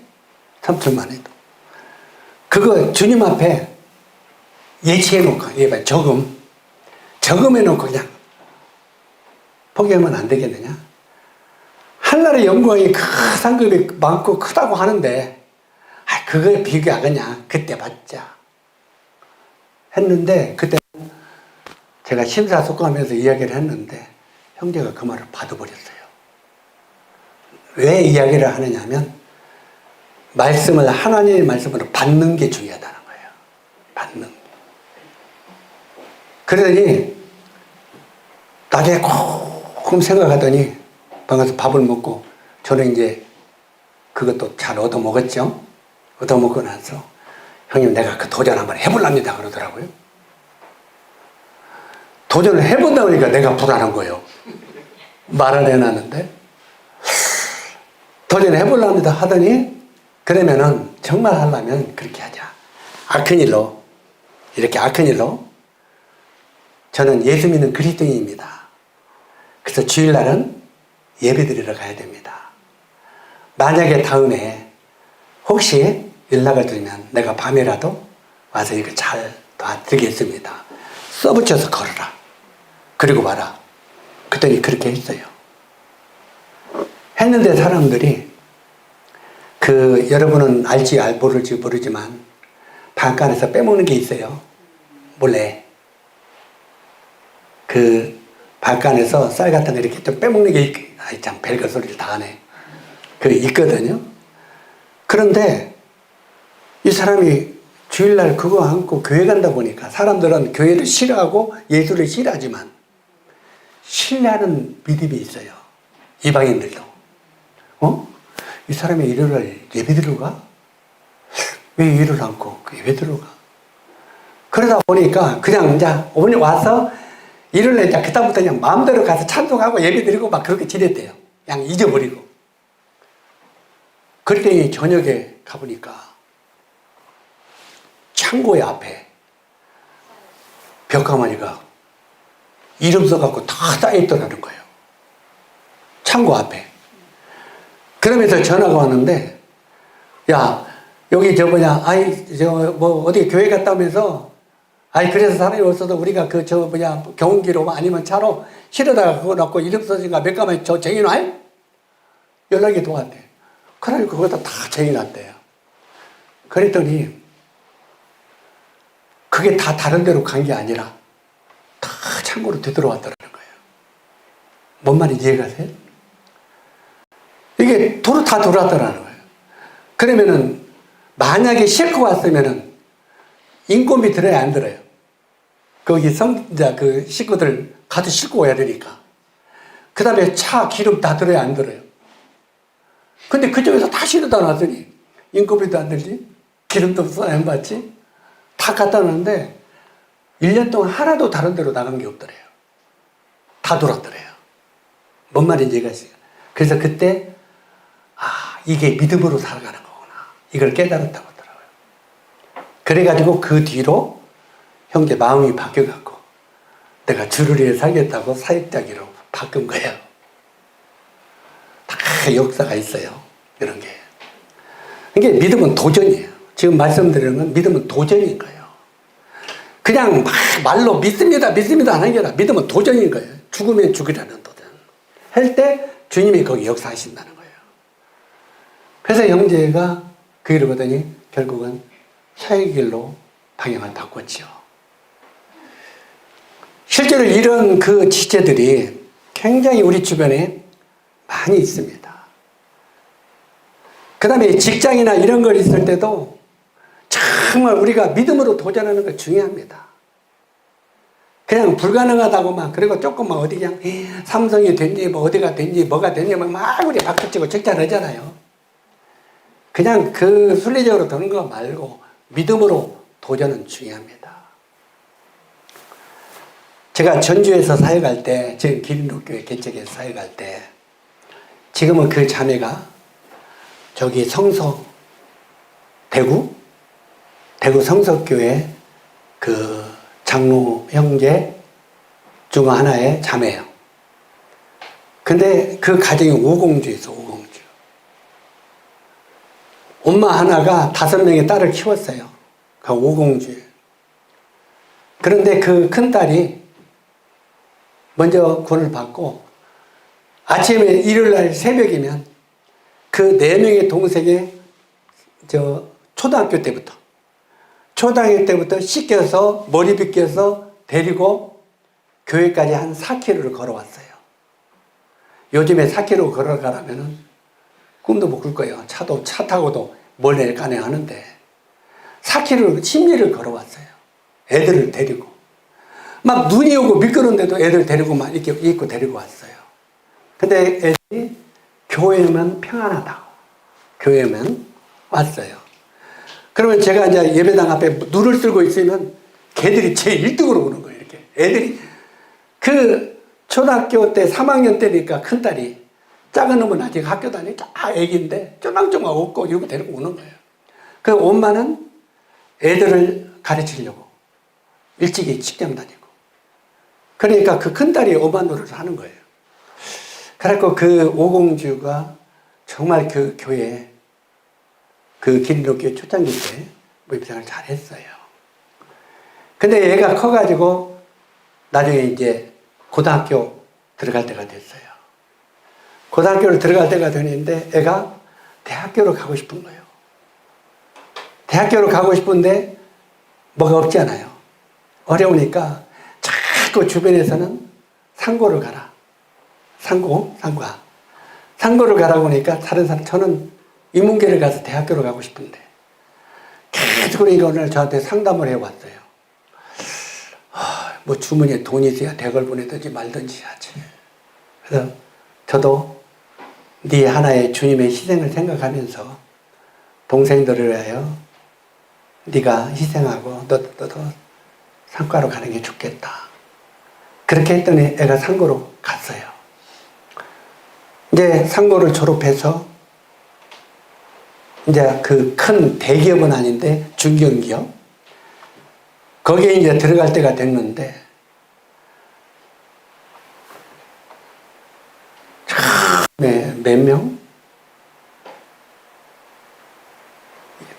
3천만 원도. 그거 주님 앞에 예치해놓고, 저금해놓고 그냥 포기하면 안 되겠느냐? 한나라의 영광이 그 상급이 많고 크다고 하는데, 그거에 비교하겠냐? 그때 봤자. 했는데, 그때 제가 심사숙고하면서 이야기를 했는데, 형제가 그 말을 받아버렸어요. 왜 이야기를 하느냐 하면, 하나님의 말씀으로 받는 게 중요하다는 거예요. 받는. 그러더니, 나중에 조금 생각하더니, 방에서 밥을 먹고, 저는 이제 그것도 잘 얻어먹었죠. 얻어먹고 나서, 형님, 내가 그 도전 한번 해볼랍니다. 그러더라고요. 도전을 해본다 보니까 내가 불안한 거예요. 말을 해놨는데. 도전해볼랍니다 하더니, 그러면은 정말 하려면 그렇게 하자. 이렇게 악한 일로, 저는 예수 믿는 그리스도인입니다. 그래서 주일날은 예배 드리러 가야 됩니다. 만약에 다음에 혹시 연락을 드리면 내가 밤에라도 와서 이거 잘 도와드리겠습니다. 써붙여서 걸어라. 그리고 와라. 그랬더니 그렇게 했어요. 했는데 사람들이 여러분은 알지 모를지 모르지만 방간에서 빼먹는 게 있어요. 몰래. 방간에서 쌀 같은 거 이렇게 좀 빼먹는 게 참 별거 소리를 다 하네. 있거든요. 그런데 이 사람이 주일날 그거 안고 교회 간다 보니까 사람들은 교회를 싫어하고 예수를 싫어하지만 신뢰하는 믿음이 있어요. 이방인들도. 이 사람이 일요일날 예배 드리러 가? 왜 일을 안고 예배 드리러 가? 그러다 보니까 그냥 이제 오늘 와서 일요일날 이제 그다음부터 그냥 마음대로 가서 찬송하고 예배 드리고 막 그렇게 지냈대요. 그냥 잊어버리고. 그랬더니 저녁에 가보니까 창고의 앞에 벽가마니가 이름 써갖고 다 쌓여있더라는 거예요. 창고 앞에. 그러면서 전화가 왔는데, 야, 여기 어디 교회 갔다 오면서, 그래서 사람이 없어서 우리가 경운기로 아니면 차로 실어다가 그거 놓고 이름 써진가 몇 가만 쟁여놔요? 연락이 도왔대. 그러니까 그거다 다 쟁여놨대요. 그랬더니, 그게 다 다른 데로 간 게 아니라 다 창고로 되돌아왔더라는 거예요. 뭔 말인지 이해가세요? 이게 다 돌아더라는 거예요. 그러면은 만약에 싣고 왔으면은 인건비 들어야 안 들어요? 거기 이제 그 식구들 가서 싣고 와야 되니까. 그 다음에 차 기름 다 들어야 안 들어요? 근데 그쪽에서 다 실어다 놨더니 인건비도 안 들지? 기름도 안 받지? 다 갖다 놨는데 1년 동안 하나도 다른 데로 나간 게 없더래요. 다 돌았더래요. 뭔 말인지 이해가시죠? 그래서 그때 이게 믿음으로 살아가는 거구나. 이걸 깨달았다고 하더라고요. 그래가지고 그 뒤로 형제 마음이 바뀌어갖고 내가 주를 위해 살겠다고 사역자기로 바꾼 거예요. 다 역사가 있어요. 이런 게. 이게 믿음은 도전이에요. 지금 말씀드리는 건 믿음은 도전인 거예요. 그냥 막 말로 믿습니다, 믿습니다 하는 게 아니라 믿음은 도전인 거예요. 죽으면 죽으라는 도전. 할 때 주님이 거기 역사하신다는 거예요. 그래서 형제가 그 길을 보더니 결국은 사역의 길로 방향을 바꿨죠. 실제로 이런 그 지체들이 굉장히 우리 주변에 많이 있습니다. 그 다음에 직장이나 이런 걸 있을 때도 정말 우리가 믿음으로 도전하는 거 중요합니다. 그냥 불가능하다고만, 그리고 조금만 어디 그냥 삼성이 됐니, 뭐 어디가 됐니, 뭐가 됐니, 막 우리 박수치고 적자하잖아요. 그냥 그 순리적으로 도는 거 말고 믿음으로 도전은 중요합니다. 제가 전주에서 사역할 때, 지금 기린록교회 개척에서 사역할 때, 지금은 그 자매가 저기 대구 성석교회 그 장로 형제 중 하나의 자매예요. 근데 그 가정이 오공주였어, 오공주. 엄마 하나가 5명의 딸을 키웠어요. 그 오공주. 그런데 그 큰 딸이 먼저 구원을 받고 아침에 일요일날 새벽이면 그 4명의 동생의 초등학교 때부터 씻겨서 머리 빗겨서 데리고 교회까지 한 4km를 걸어왔어요. 요즘에 4km 걸어가라면은 꿈도 못 꿀 거예요. 차 타고도 멀리 가네 하는데 4km 심리를 걸어왔어요. 애들을 데리고 막 눈이 오고 미끄러운데도 애들 데리고 막 이렇게 입고 데리고 왔어요. 근데 애들이 교회만 평안하다고 교회만 왔어요. 그러면 제가 이제 예배당 앞에 눈을 쓰고 있으면 걔들이 제 1등으로 오는 거예요. 이렇게 애들이 그 초등학교 때 3학년 때니까 큰딸이, 작은 놈은 아직 학교 다니니까 애기인데 쪼망쪼망 웃고 이러고 데리고 오는 거예요. 그 엄마는 애들을 가르치려고 일찍이 직장 다니고, 그러니까 그 큰딸이 엄마 노릇을 하는 거예요. 그래갖고 그 오공주가 정말 그 교회, 그 기린록교회 초창기 때 모임생활을 잘 했어요. 근데 얘가 커가지고 나중에 이제 고등학교 들어갈 때가 됐어요. 고등학교를 들어갈 때가 되는데 애가 대학교로 가고 싶은 거예요. 대학교로 가고 싶은데 뭐가 없잖아요. 어려우니까 자꾸 주변에서는 상고를 가라. 상고를 가라고 하니까 다른 사람, 저는 인문계를 가서 대학교로 가고 싶은데 계속 그러니까 오늘 저한테 상담을 해왔어요. 뭐 주머니에 돈이 있어야 대학을 보내든지 말든지 하지. 그래서 저도 네 하나의 주님의 희생을 생각하면서 동생들을 위하여 네가 희생하고 너도 상과로 가는 게 좋겠다. 그렇게 했더니 애가 상고로 갔어요. 이제 상고를 졸업해서 이제 그 큰 대기업은 아닌데 중견기업, 거기에 이제 들어갈 때가 됐는데 몇 명?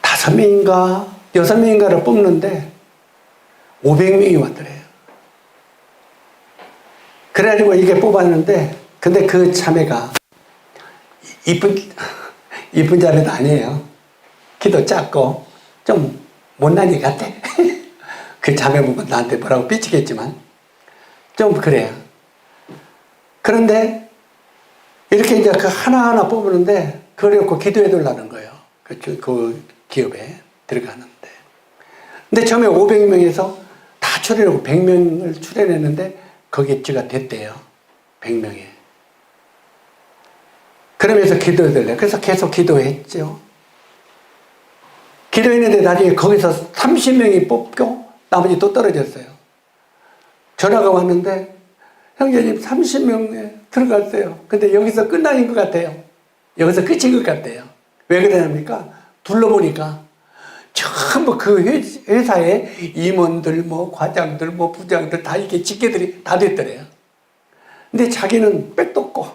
5명인가 6명인가를 뽑는데 500명이 왔더래요. 그래가지고 이게 뽑았는데, 근데 그 자매가 이쁜 자매도 아니에요. 키도 작고 좀 못난이 같아. 그 자매 보면 나한테 뭐라고 삐치겠지만 좀 그래요. 그런데 이렇게 이제 그 하나하나 뽑는데 그걸 놓고 기도해 달라는 거예요. 그 기업에 들어가는데. 근데 처음에 500명에서 다 출연하고 100명을 출연했는데 거기 입지가 됐대요. 100명에. 그러면서 기도해 달래. 그래서 계속 기도했죠. 기도했는데 나중에 거기서 30명이 뽑고 나머지 또 떨어졌어요. 전화가 왔는데 형제님 30명에 들어갔어요. 근데 여기서 끝나는 것 같아요. 여기서 끝인 것 같아요. 왜 그러냐니까 둘러보니까 전부 그 회사에 임원들, 뭐 과장들, 뭐 부장들 다 이렇게 직계들이 다 됐더래요. 근데 자기는 백도 없고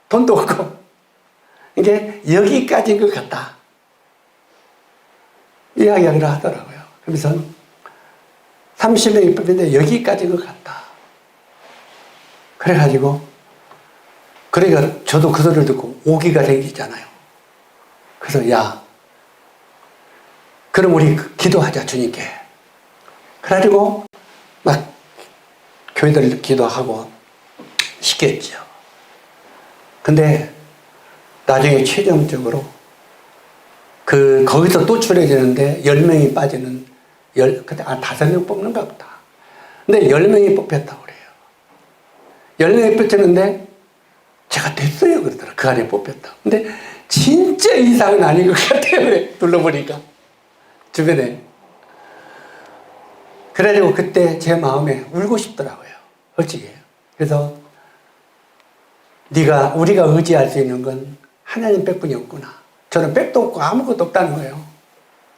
돈도 없고 이게 여기까지인 것 같다. 이야기를 하더라고요. 그래서 30명이 뽑혔는데 여기까지인 것 같다. 그래가지고 그러니까 저도 그 소리를 듣고 오기가 생기잖아요. 그래서 야 그럼 우리 기도하자 주님께. 그래가지고 막 교회들 기도하고 시켰죠. 근데 나중에 최종적으로 거기서 또 출해지는데 10명이 빠지는 5명 뽑는가 보다. 근데 10명이 뽑혔다고 그래요. 10명이 뽑혔는데 제가 됐어요 그러더라. 그 안에 뽑혔다. 근데 진짜 이상은 아닌 것 같아요. 그래 둘러보니까 주변에. 그래가지고 그때 제 마음에 울고 싶더라고요. 솔직히. 그래서 우리가 의지할 수 있는 건 하나님 백분이 없구나. 저는 백도 없고 아무것도 없다는 거예요.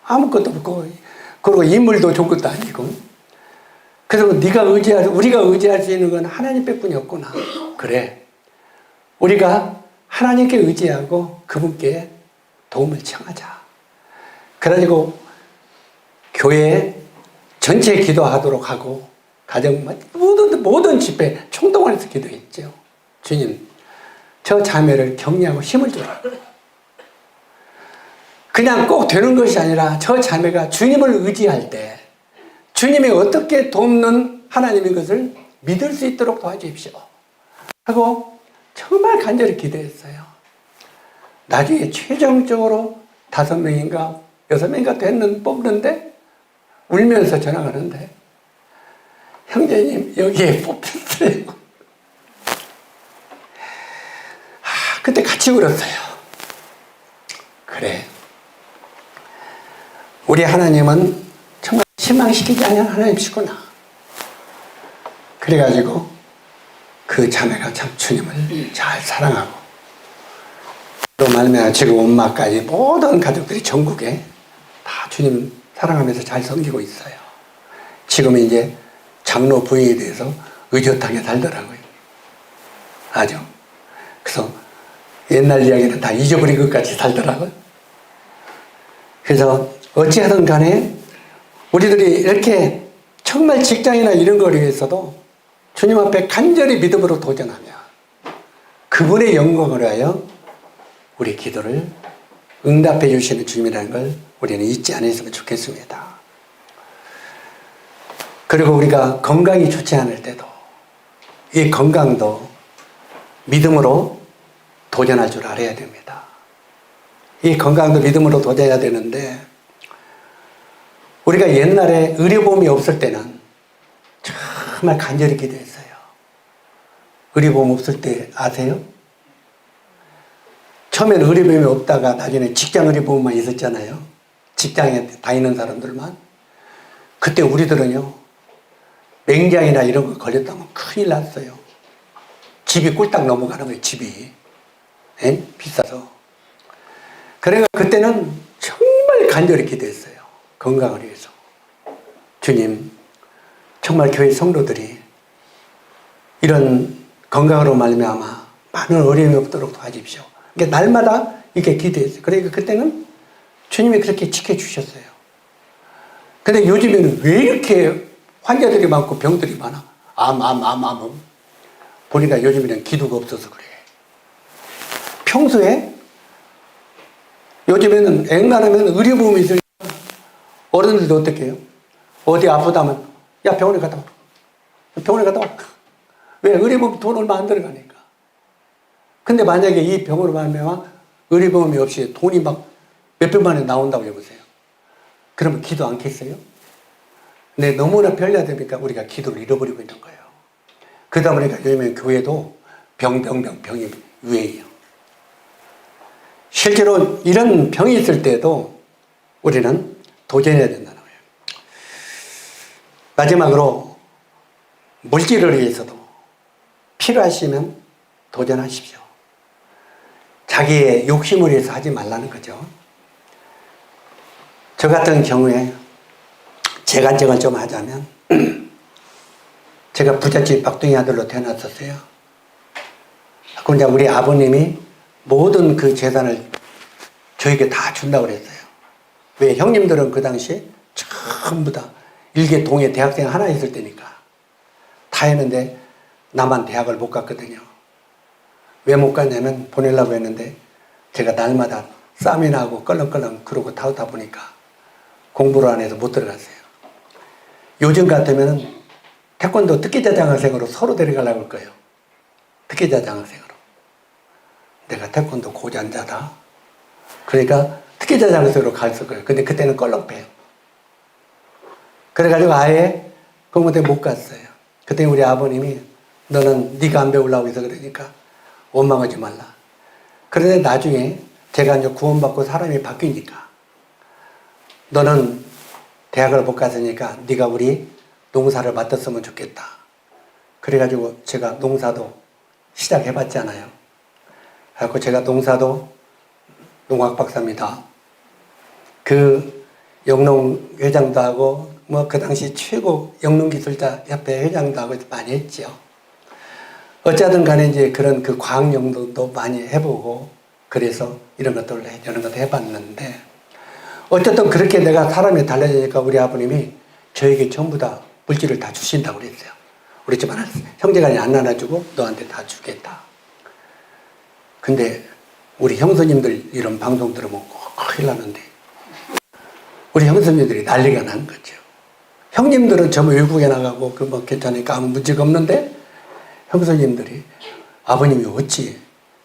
아무것도 없고 그리고 인물도 좋은 것도 아니고. 그래서 우리가 의지할 수 있는 건 하나님 백분이 없구나. 그래. 우리가 하나님께 의지하고 그분께 도움을 청하자. 그래가지고 교회 전체 기도하도록 하고 가정 모든 집회 총동원해서 기도했죠. 주님, 저 자매를 격려하고 힘을 주라. 그냥 꼭 되는 것이 아니라 저 자매가 주님을 의지할 때 주님이 어떻게 돕는 하나님인 것을 믿을 수 있도록 도와주십시오. 하고 정말 간절히 기도했어요. 나중에 최종적으로 5명인가 6명인가 뽑는데 울면서 전화가 오는데 형제님 여기에 뽑혔어요. 그때 같이 울었어요. 그래. 우리 하나님은 정말 실망시키지 않는 하나님이시구나. 그래가지고 그 자매가 참 주님을 잘 사랑하고 또 말미암아 지금 엄마까지 모든 가족들이 전국에 다 주님 사랑하면서 잘 섬기고 있어요. 지금 이제 장로 부인에 대해서 의젓하게 살더라고요. 아주. 그래서 옛날 이야기는 다 잊어버린 것 같이 살더라고요. 그래서 어찌하든 간에 우리들이 이렇게 정말 직장이나 이런 거를 위해서도 주님 앞에 간절히 믿음으로 도전하며 그분의 영광을 위하여 우리 기도를 응답해 주시는 주님이라는 걸 우리는 잊지 않았으면 좋겠습니다. 그리고 우리가 건강이 좋지 않을 때도 이 건강도 믿음으로 도전할 줄 알아야 됩니다. 이 건강도 믿음으로 도전해야 되는데 우리가 옛날에 의료보험이 없을 때는 정말 간절히 기도했어요. 의료보험 없을 때 아세요? 처음에는 의료보험이 없다가 나중에 직장 의료보험만 있었잖아요. 직장에 다니는 사람들만. 그때 우리들은요 맹장이나 이런 거 걸렸다면 큰일 났어요. 집이 꿀딱 넘어가는 거예요. 집이 비싸서. 그래서 그때는 정말 간절히 기도했어요. 건강을 위해서. 주님 정말 교회 성도들이 이런 건강으로 말미암아 많은 어려움이 없도록 도와주십시오. 그러니까 날마다 이렇게 기도했어요. 그러니까 그때는 주님이 그렇게 지켜주셨어요. 근데 요즘에는 왜 이렇게 환자들이 많고 병들이 많아? 암. 보니까 요즘에는 기도가 없어서 그래. 평소에 요즘에는 앵간하면 의료보험이 있으니까 어른들도 어떻게 해요? 어디 아프다면 야 병원에 갔다 와. 병원에 갔다 와. 왜? 의료보험 돈 얼마 안 들어가니까. 근데 만약에 이 병으로 말미암아 의료보험이 없이 돈이 막 몇백만 원 나온다고 해보세요. 그러면 기도 않겠어요? 근데 너무나 편리하다니까 우리가 기도를 잃어버리고 있는 거예요. 그러다 보니까 요즘에 교회도 병이 유행이에요. 실제로 이런 병이 있을 때도 우리는 도전해야 된다는 거예요. 마지막으로 물질을 위해서도 필요하시면 도전하십시오. 자기의 욕심을 위해서 하지 말라는 거죠. 저 같은 경우에 제 간증을 좀 하자면 제가 부잣집 막둥이 아들로 태어났었어요. 근데 우리 아버님이 모든 그 재산을 저에게 다 준다고 그랬어요. 왜? 형님들은 그 당시에 전부 다 일개 동에 대학생 하나 있을 때니까 다 했는데 나만 대학을 못 갔거든요. 왜 못 갔냐면 보내려고 했는데 제가 날마다 쌈이나 하고 껄렁껄렁 그러고 타오다 보니까 공부를 안 해서 못 들어갔어요. 요즘 같으면 태권도 특기자 장학생으로 서로 데려가려고 할 거예요. 특기자 장학생으로. 내가 태권도 고전자다. 그러니까 특기자 장학생으로 갔을 거예요. 근데 그때는 껄렁패요. 그래가지고 아예 공부대 못 갔어요. 그때 우리 아버님이 너는 네가 안 배우려고 해서 그러니까 원망하지 말라. 그런데 나중에 제가 이제 구원받고 사람이 바뀌니까 너는 대학을 못 갔으니까 네가 우리 농사를 맡았으면 좋겠다. 그래가지고 제가 농사도 시작해봤잖아요. 그래서 제가 농사도 농학박사입니다. 그 영농회장도 하고 뭐 그 당시 최고 영농기술자 협회 회장도 하고 많이 했죠. 어쨌든 간에 이제 그런 그 과학연구도 많이 해보고 그래서 이런 것도 해봤는데 어쨌든 그렇게 내가 사람이 달라지니까 우리 아버님이 저에게 전부 다 물질을 다 주신다고 그랬어요. 우리 집 하나 형제간이 안 나눠주고 너한테 다 주겠다. 근데 우리 형수님들 이런 방송 들으면 큰일 나는데 우리 형수님들이 난리가 난 거죠. 형님들은 전부 외국에 나가고 그 뭐 괜찮으니까 아무 문제가 없는데 형수님들이 아버님이 어찌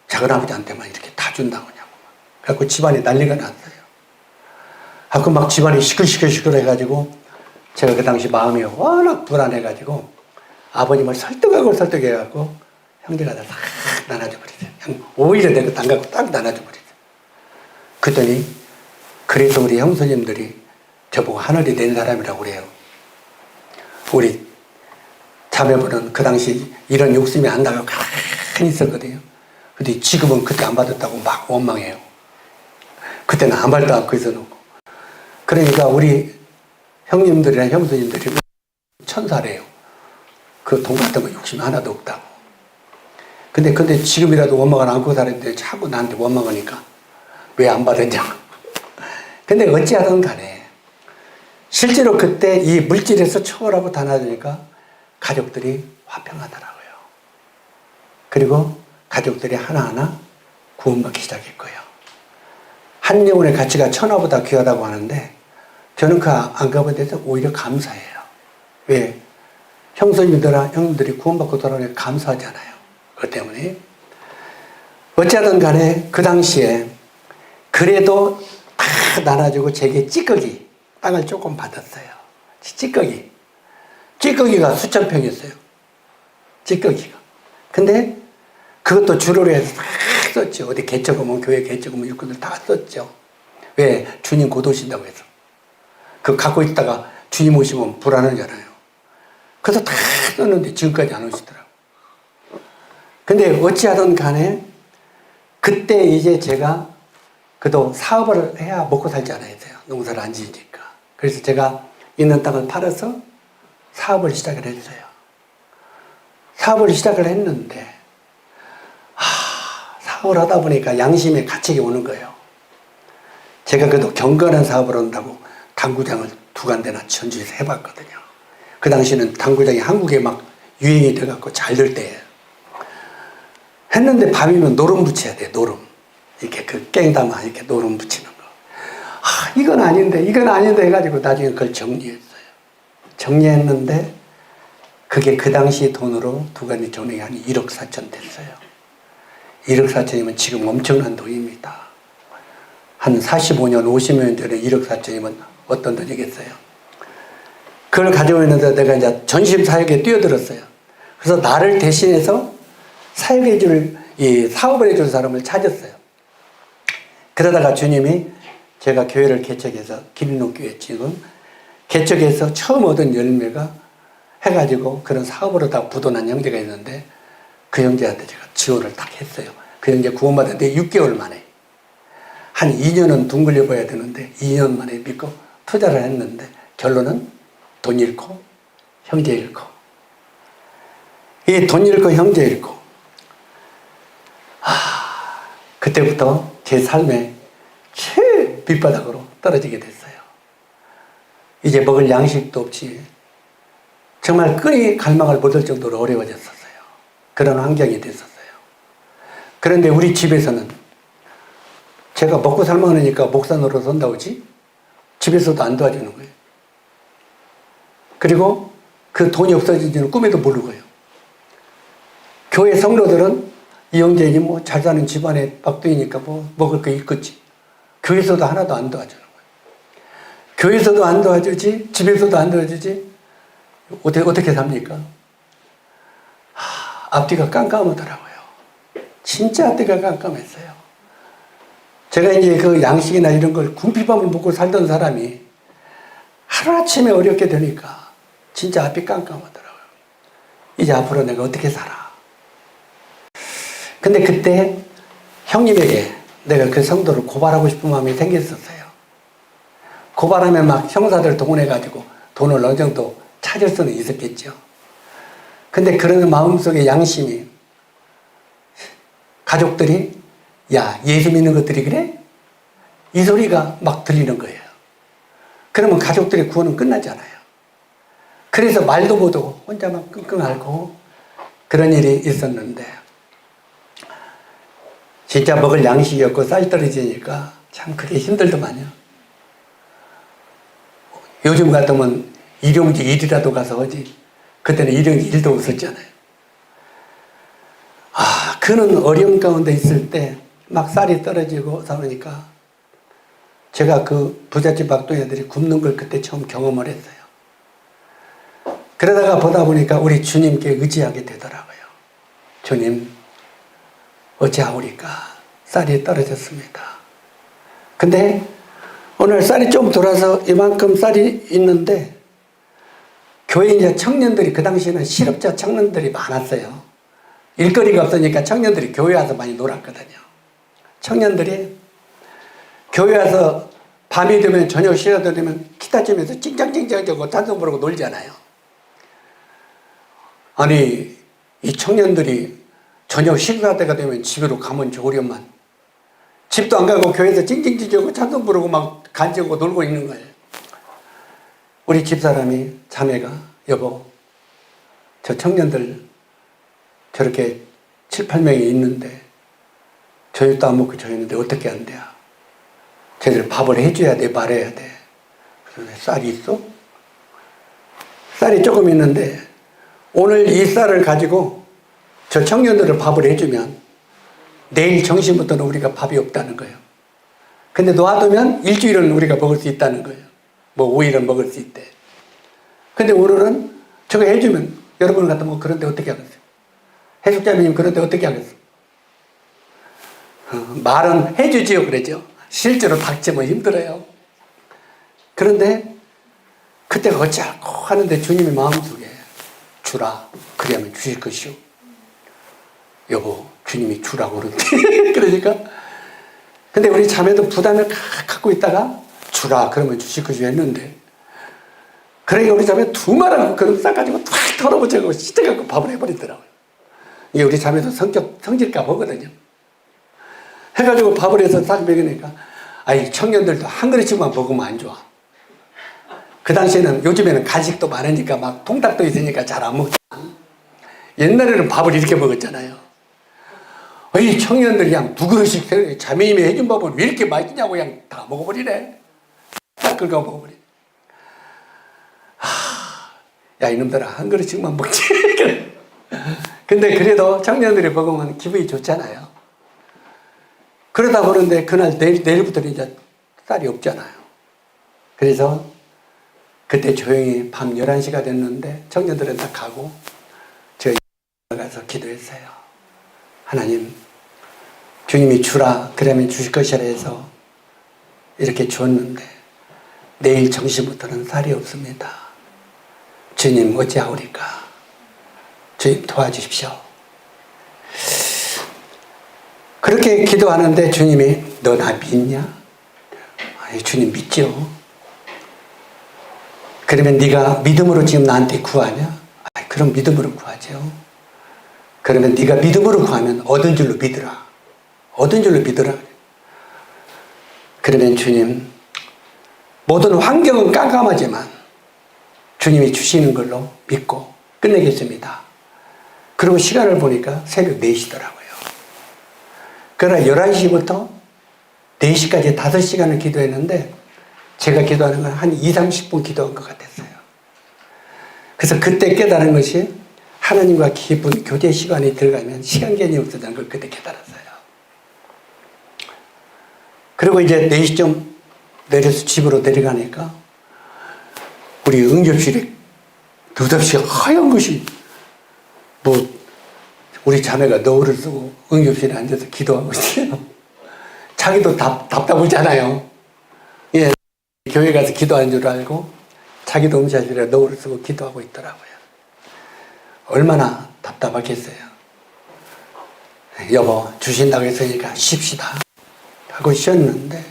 작은아버지한테만 이렇게 다 준다고 하냐고. 그래갖고 집안이 난리가 났어요. 하고 막 집안이 시끌시끌 해가지고 제가 그 당시 마음이 워낙 불안해가지고 아버님을 설득해갖고 형제가 다 싹 나눠줘 버리세요. 오히려 내가 안 갖고 딱 나눠줘 버리세요. 그랬더니 그래서 우리 형수님들이 저보고 하늘이 된 사람이라고 그래요. 우리 자매분은 그 당시 이런 욕심이 안 나가고 가만히 있었거든요. 근데 지금은 그때 안 받았다고 막 원망해요. 그때는 아무 말도 않고 있어놓고. 그러니까 우리 형님들이나 형수님들이 천사래요. 그 돈 같은 거 욕심이 하나도 없다고. 근데 지금이라도 원망을 안고 살았는데 자꾸 나한테 원망하니까 왜 안 받았냐. 근데 어찌하든 간에 실제로 그때 이 물질에서 초월하고 다 놔주니까 가족들이 화평하더라고요. 그리고 가족들이 하나하나 구원받기 시작했고요. 한 영혼의 가치가 천하보다 귀하다고 하는데 저는 그 안 가본 데서 오히려 감사해요. 왜? 형님들이 구원받고 돌아오니까 감사하잖아요. 그것 때문에. 어찌하든 간에 그 당시에 그래도 다 나눠주고 제게 찌꺼기, 땅을 조금 받았어요. 찌꺼기가 수천 평이었어요. 찌꺼기가. 근데 그것도 주로로 해서 다 썼죠. 어디 개척하면 교회 개척하면 일꾼들 다 썼죠. 왜? 주님 곧 오신다고 해서. 그거 갖고 있다가 주님 오시면 불안하잖아요. 그래서 다 썼는데 지금까지 안 오시더라고요. 근데 어찌하든 간에 그때 이제 제가 그래도 사업을 해야 먹고 살지 않아야 돼요. 농사를 안 지으니까. 그래서 제가 있는 땅을 팔아서 사업을 시작을 했어요. 사업을 시작을 했는데 사업을 하다 보니까 양심의 가책이 오는 거예요. 제가 그래도 경건한 사업을 한다고 당구장을 2군데나 전주에서 해봤거든요. 그 당시에는 당구장이 한국에 막 유행이 돼갖고 잘 될 때예요. 했는데 밤이면 노름 붙여야 돼. 노름. 이렇게 그 깽담아 이렇게 노름 붙이는 거. 이건 아닌데 해가지고 나중에 그걸 정리했어요. 정리했는데 그게 그 당시 돈으로 두 가지 전액이 한 1억 4천 됐어요. 1억 4천이면 지금 엄청난 돈입니다. 한 45년, 50년 전에 1억 4천이면 어떤 돈이겠어요? 그걸 가지고 있는데 내가 이제 전심 사역에 뛰어들었어요. 그래서 나를 대신해서 사역해줄, 이 사업을 해줄 사람을 찾았어요. 그러다가 주님이 제가 교회를 개척해서 기린옥교회 지금 개척해서 처음 얻은 열매가 해가지고 그런 사업으로 다 부도난 형제가 있는데 그 형제한테 제가 지원을 딱 했어요. 그 형제 구원받았는데 6개월 만에 한 2년은 둥글려 봐야 되는데 2년 만에 믿고 투자를 했는데 결론은 돈 잃고 형제 잃고 이 돈 잃고 형제 잃고 그때부터 제 삶의 최 밑바닥으로 떨어지게 됐어요. 이제 먹을 양식도 없이 정말 끈이 갈망을 못 할 정도로 어려워졌었어요. 그런 환경이 됐었어요. 그런데 우리 집에서는 제가 먹고 살만하니까 목사 노릇 한다고 하지 집에서도 안 도와주는 거예요. 그리고 그 돈이 없어지지는 꿈에도 모르고요. 교회 성도들은 이 형제니 뭐 잘 사는 집안에 막둥이니까 뭐 먹을 거 있겠지. 교회에서도 하나도 안 도와주는 거예요. 교회에서도 안 도와주지, 집에서도 안 도와주지. 어떻게 삽니까? 앞뒤가 깜깜하더라고요. 진짜 앞뒤가 깜깜했어요. 제가 이제 그 양식이나 이런 걸 군피밥을 먹고 살던 사람이 하루아침에 어렵게 되니까 진짜 앞이 깜깜하더라고요. 이제 앞으로 내가 어떻게 살아? 근데 그때 형님에게 내가 그 성도를 고발하고 싶은 마음이 생겼었어요. 고발하면 막 형사들 동원해가지고 돈을 어느 정도 찾을 수는 있었겠죠. 근데 그런 마음속에 양심이 가족들이 야 예수 믿는 것들이 그래? 이 소리가 막 들리는 거예요. 그러면 가족들의 구원은 끝나잖아요. 그래서 말도 못하고 혼자만 끙끙 앓고 그런 일이 있었는데 진짜 먹을 양식이 없고 쌀 떨어지니까 참 그게 힘들더만요. 요즘 같으면 일용직 일이라도 가서 하지 그때는 일용직 일도 없었잖아요. 그는 어려움 가운데 있을 때 막 쌀이 떨어지고 그러니까 제가 그 부잣집 막둥이들이 굶는 걸 그때 처음 경험을 했어요. 그러다가 보다 보니까 우리 주님께 의지하게 되더라고요. 주님 어찌하오리까 쌀이 떨어졌습니다. 근데 오늘 쌀이 좀 돌아서 이만큼 쌀이 있는데 교회 이제 청년들이 그 당시에는 실업자 청년들이 많았어요. 일거리가 없으니까 청년들이 교회 와서 많이 놀았거든요. 청년들이 교회 와서 밤이 되면 저녁 시간이 되면 기타치면서 찡짱찡짱하고 찬송 부르고 놀잖아요. 아니 이 청년들이 저녁 식사 때가 되면 집으로 가면 좋으련만 집도 안 가고 교회에서 찡찡찡하고 찬송 부르고 막 간지고 놀고 있는 거예요. 우리 집사람이 자매가 여보 저 청년들 저렇게 7, 8명이 있는데 저녁도 안 먹고 저 있는데 어떻게 안 돼요? 쟤들 밥을 해줘야 돼 말해야 돼. 그래서 쌀이 있어? 쌀이 조금 있는데 오늘 이 쌀을 가지고 저 청년들을 밥을 해주면 내일 정신부터는 우리가 밥이 없다는 거예요. 근데 놔두면 일주일은 우리가 먹을 수 있다는 거예요. 뭐 5일은 먹을 수 있대. 근데 오늘은 저거 해주면 여러분 같은 거 그런데 어떻게 하겠어요? 해숙자매님 그런데 어떻게 하겠어요? 말은 해주지요 그러죠. 실제로 닥치면 힘들어요. 그런데 그때가 어찌할꼬 하는데 주님의 마음속에 주라 그래야만 주실 것이오. 여보 주님이 주라고 그러는데 그러니까 근데 우리 자매도 부담을 갖고 있다가 주라 그러면 주실 것이오 했는데 그러니까 우리 자매 두 말하고 그런 싹 가지고 탁 털어붙여고 씻어갖고 밥을 해버리더라고요. 이게 우리 자매도 성질가 보거든요. 해가지고 밥을 해서 싹 먹이니까 아이 청년들도 한 그릇씩만 먹으면 안 좋아. 그 당시에는 요즘에는 간식도 많으니까 막 통닭도 있으니까 잘 안 먹잖아. 옛날에는 밥을 이렇게 먹었잖아요. 이 청년들이 그냥 두 그릇씩 자매님이 해준 밥을 왜 이렇게 맛있냐고 그냥 다 먹어버리네. 딱 긁어 먹어버리네. 야 이놈들아 한 그릇씩만 먹지. 근데 그래도 청년들이 먹으면 기분이 좋잖아요. 그러다 보는데 그날 내일부터는 이제 쌀이 없잖아요. 그래서 그때 조용히 밤 11시가 됐는데 청년들은 다 가고 저 가서 기도했어요. 하나님 주님이 주라 그러면 주실 것이라 해서 이렇게 주었는데 내일 정시부터는 쌀이 없습니다. 주님 어찌하오리까. 주님 도와주십시오. 그렇게 기도하는데 주님이 너 나 믿냐? 아니, 주님 믿죠. 그러면 네가 믿음으로 지금 나한테 구하냐? 아니, 그럼 믿음으로 구하죠. 그러면 네가 믿음으로 구하면 얻은 줄로 믿으라. 얻은 줄로 믿으라. 그러면 주님 모든 환경은 깜깜하지만 주님이 주시는 걸로 믿고 끝내겠습니다. 그리고 시간을 보니까 새벽 4시더라고요. 그러나 11시부터 4시까지 5시간을 기도했는데 제가 기도하는 건 한 20-30분 기도한 것 같았어요. 그래서 그때 깨달은 것이 하나님과 깊은 교제 시간이 들어가면 시간 개념이 없어지는 걸 그때 깨달았어요. 그리고 이제 4시쯤 내려서 집으로 내려가니까 우리 응접실에 느닷없이 하얀 것이 우리 자매가 너울을 쓰고 응접실에 앉아서 기도하고 있어요. 자기도 답답하잖아요. 예, 교회 가서 기도한 줄 알고 자기도 응접실에 너울을 쓰고 기도하고 있더라고요. 얼마나 답답하겠어요. 여보 주신다고 했으니까 쉽시다 하고 쉬었는데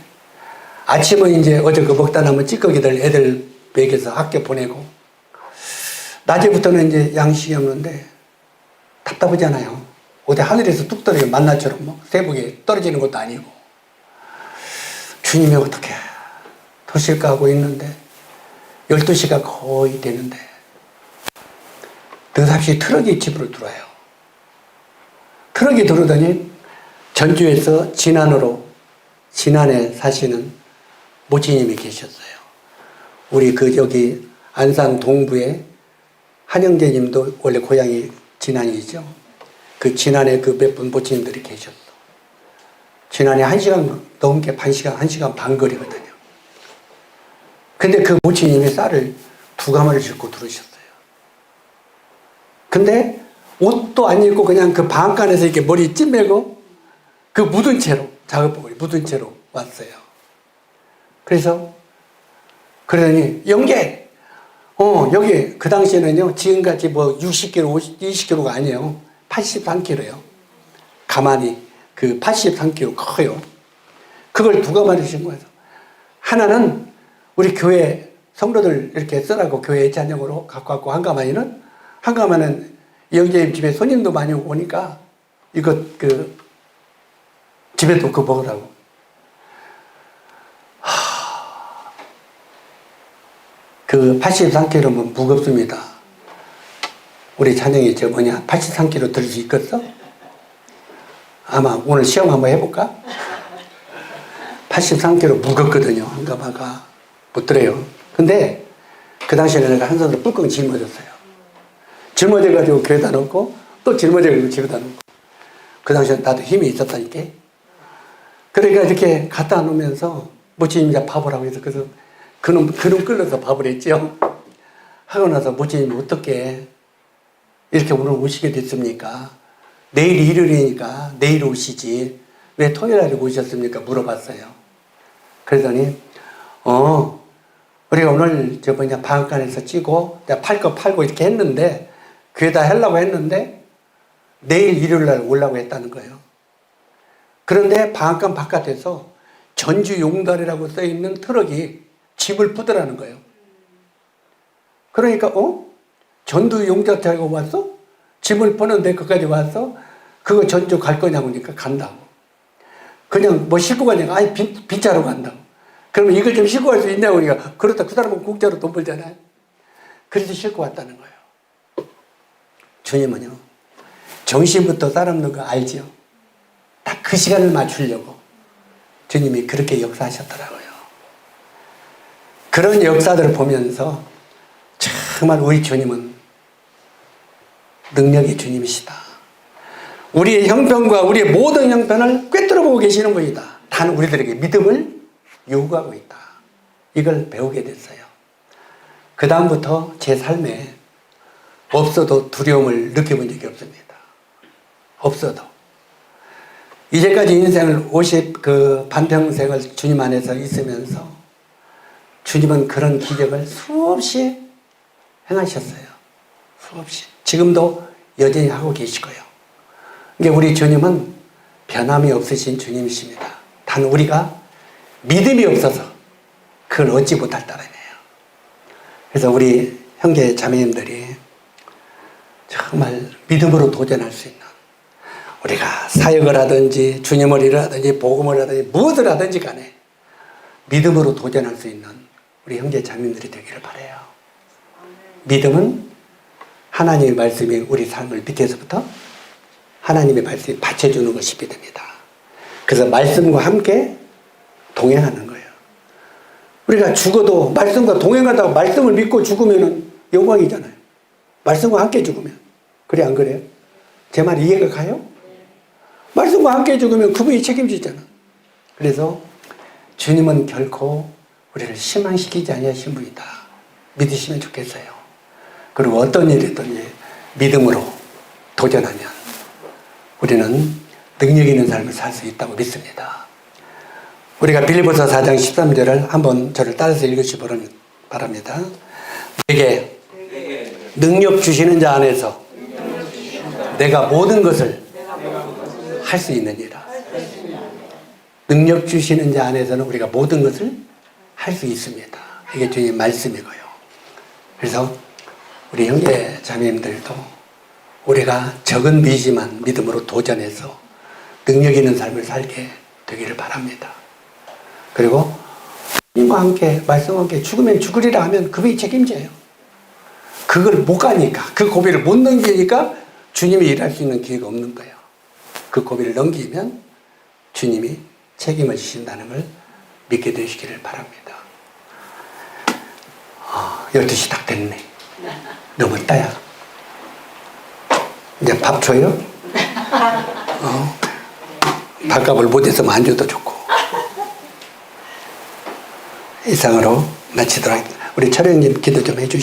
아침은 이제 어제 그 먹다 남은 찌꺼기들 애들 먹여서 학교 보내고 낮에부터는 이제 양식이 없는데 답답하잖아요. 어디 하늘에서 뚝 떨어져 만나처럼 뭐 새벽에 떨어지는 것도 아니고 주님이 어떻게 도실까 하고 있는데 12시가 거의 되는데 느닷없이 트럭이 집으로 들어와요. 트럭이 들어오더니 전주에서 진안에 사시는 모치님이 계셨어요. 우리 여기 안산 동부에 한영재님도 원래 고향이 진안이죠. 그 진안에 그 몇 분 모치님들이 계셨어. 진안에 1시간 넘게 1시간 반 거리거든요. 근데 그 모치님이 쌀을 2가마를 싣고 들어오셨어요. 근데 옷도 안 입고 그냥 그 방앗간에서 이렇게 머리 찜매고 그 묻은 채로 작업복을 묻은 채로 왔어요. 그래서 그러더니 영계 여기 그 당시에는요 지금같이 뭐 60kg 20kg가 아니에요. 83kg요. 가만히 그 83kg 커요. 그걸 2가마를 신 거예요. 하나는 우리 교회 성도들 이렇게 쓰라고 교회 찬양으로 갖고 왔고 한 가마는 영재님 집에 손님도 많이 오니까 이거 집에 또 그거 먹으라고. 그 83kg면 무겁습니다. 우리 찬영이 83kg 들 수 있겠어? 아마 오늘 시험 한번 해볼까? 83kg 무겁거든요. 한 가마가 못 들어요. 근데 그 당시에는 내가 한 손으로 뿔껑 짊어졌어요. 짊어져가지고 교회다 놓고 또 짊어져가지고 집에다 놓고. 그 당시에는 나도 힘이 있었다니까. 그러니까 이렇게 갖다 놓으면서 모치님이 밥을 하고 있어. 그래서 그놈 끌려서 밥을 했죠. 하고 나서 모치님이 어떻게 이렇게 오늘 오시게 됐습니까? 내일 일요일이니까 내일 오시지 왜 토요일에 오셨습니까? 물어봤어요. 그러더니 우리가 오늘 방앗간에서 찌고 내가 팔 거 팔고 이렇게 했는데 그에다 하려고 했는데 내일 일요일날 오려고 했다는 거예요. 그런데 방앗간 바깥에서 전주 용달이라고 써있는 트럭이 짐을 푸더라는 거예요. 그러니까 전주 용달 타고 왔어? 짐을 푸는데 거기까지 왔어? 그거 전주 갈 거냐고 하니까 간다고. 그냥 뭐 싣고 가냐고. 아니 빗자루 간다고. 그러면 이걸 좀 싣고 갈 수 있냐고 그러니까 그렇다 그 사람은 공짜로 돈 벌잖아요. 그래서 싣고 왔다는 거예요. 주님은요 정신부터 따르는 거 알죠? 딱 그 시간을 맞추려고 주님이 그렇게 역사하셨더라고요. 그런 역사들을 보면서 참 정말 우리 주님은 능력의 주님이시다. 우리의 형편과 우리의 모든 형편을 꿰뚫어 보고 계시는 분이다. 단 우리들에게 믿음을 요구하고 있다. 이걸 배우게 됐어요. 그 다음부터 제 삶에 없어도 두려움을 느껴본 적이 없습니다. 없어도. 이제까지 인생을 반평생을 주님 안에서 있으면서 주님은 그런 기적을 수없이 행하셨어요. 수없이. 지금도 여전히 하고 계시고요. 그러니까 우리 주님은 변함이 없으신 주님이십니다. 단 우리가 믿음이 없어서 그걸 얻지 못할 따름이에요. 그래서 우리 형제 자매님들이 정말 믿음으로 도전할 수 있는, 우리가 사역을 하든지 주님을 일하든지 복음을 하든지 무엇을 하든지 간에 믿음으로 도전할 수 있는 우리 형제 자매님들이 되기를 바라요. 믿음은 하나님의 말씀이 우리 삶을 밑에서부터 하나님의 말씀이 받쳐주는 것이 믿음이다. 그래서 말씀과 함께 동행하는 거예요. 우리가 죽어도 말씀과 동행하다가 말씀을 믿고 죽으면 영광이잖아요. 말씀과 함께 죽으면. 그래 안 그래요? 제 말 이해가 가요? 말씀과 함께 죽으면 그분이 책임지잖아. 그래서 주님은 결코 우리를 실망시키지 아니하신 분이다. 믿으시면 좋겠어요. 그리고 어떤 일이든지 믿음으로 도전하면 우리는 능력 있는 삶을 살 수 있다고 믿습니다. 우리가 빌립보서 4장 13절을 한번 저를 따라서 읽으시기 바랍니다. 내게 능력 주시는 자 안에서 내가 모든 것을 할 수 있느니라. 능력 주시는 자 안에서는 우리가 모든 것을 할 수 있습니다. 이게 주님 말씀이고요. 그래서 우리 형제 자매님들도 우리가 적은 미지만 믿음으로 도전해서 능력 있는 삶을 살게 되기를 바랍니다. 그리고 주님과 함께 말씀과 함께 죽으면 죽으리라 하면 그분이 책임져요. 그걸 못 가니까, 그 고비를 못 넘기니까 주님이 일할 수 있는 기회가 없는 거예요. 그 고비를 넘기면 주님이 책임을 지신다는 걸 믿게 되시기를 바랍니다. 12시 딱 됐네. 넘었다야. 이제 밥 줘요? 밥값을 못했으면 안 줘도 좋고. 이상으로 마치도록 하겠습니다. 우리 촬영님 기도 좀 해주시죠.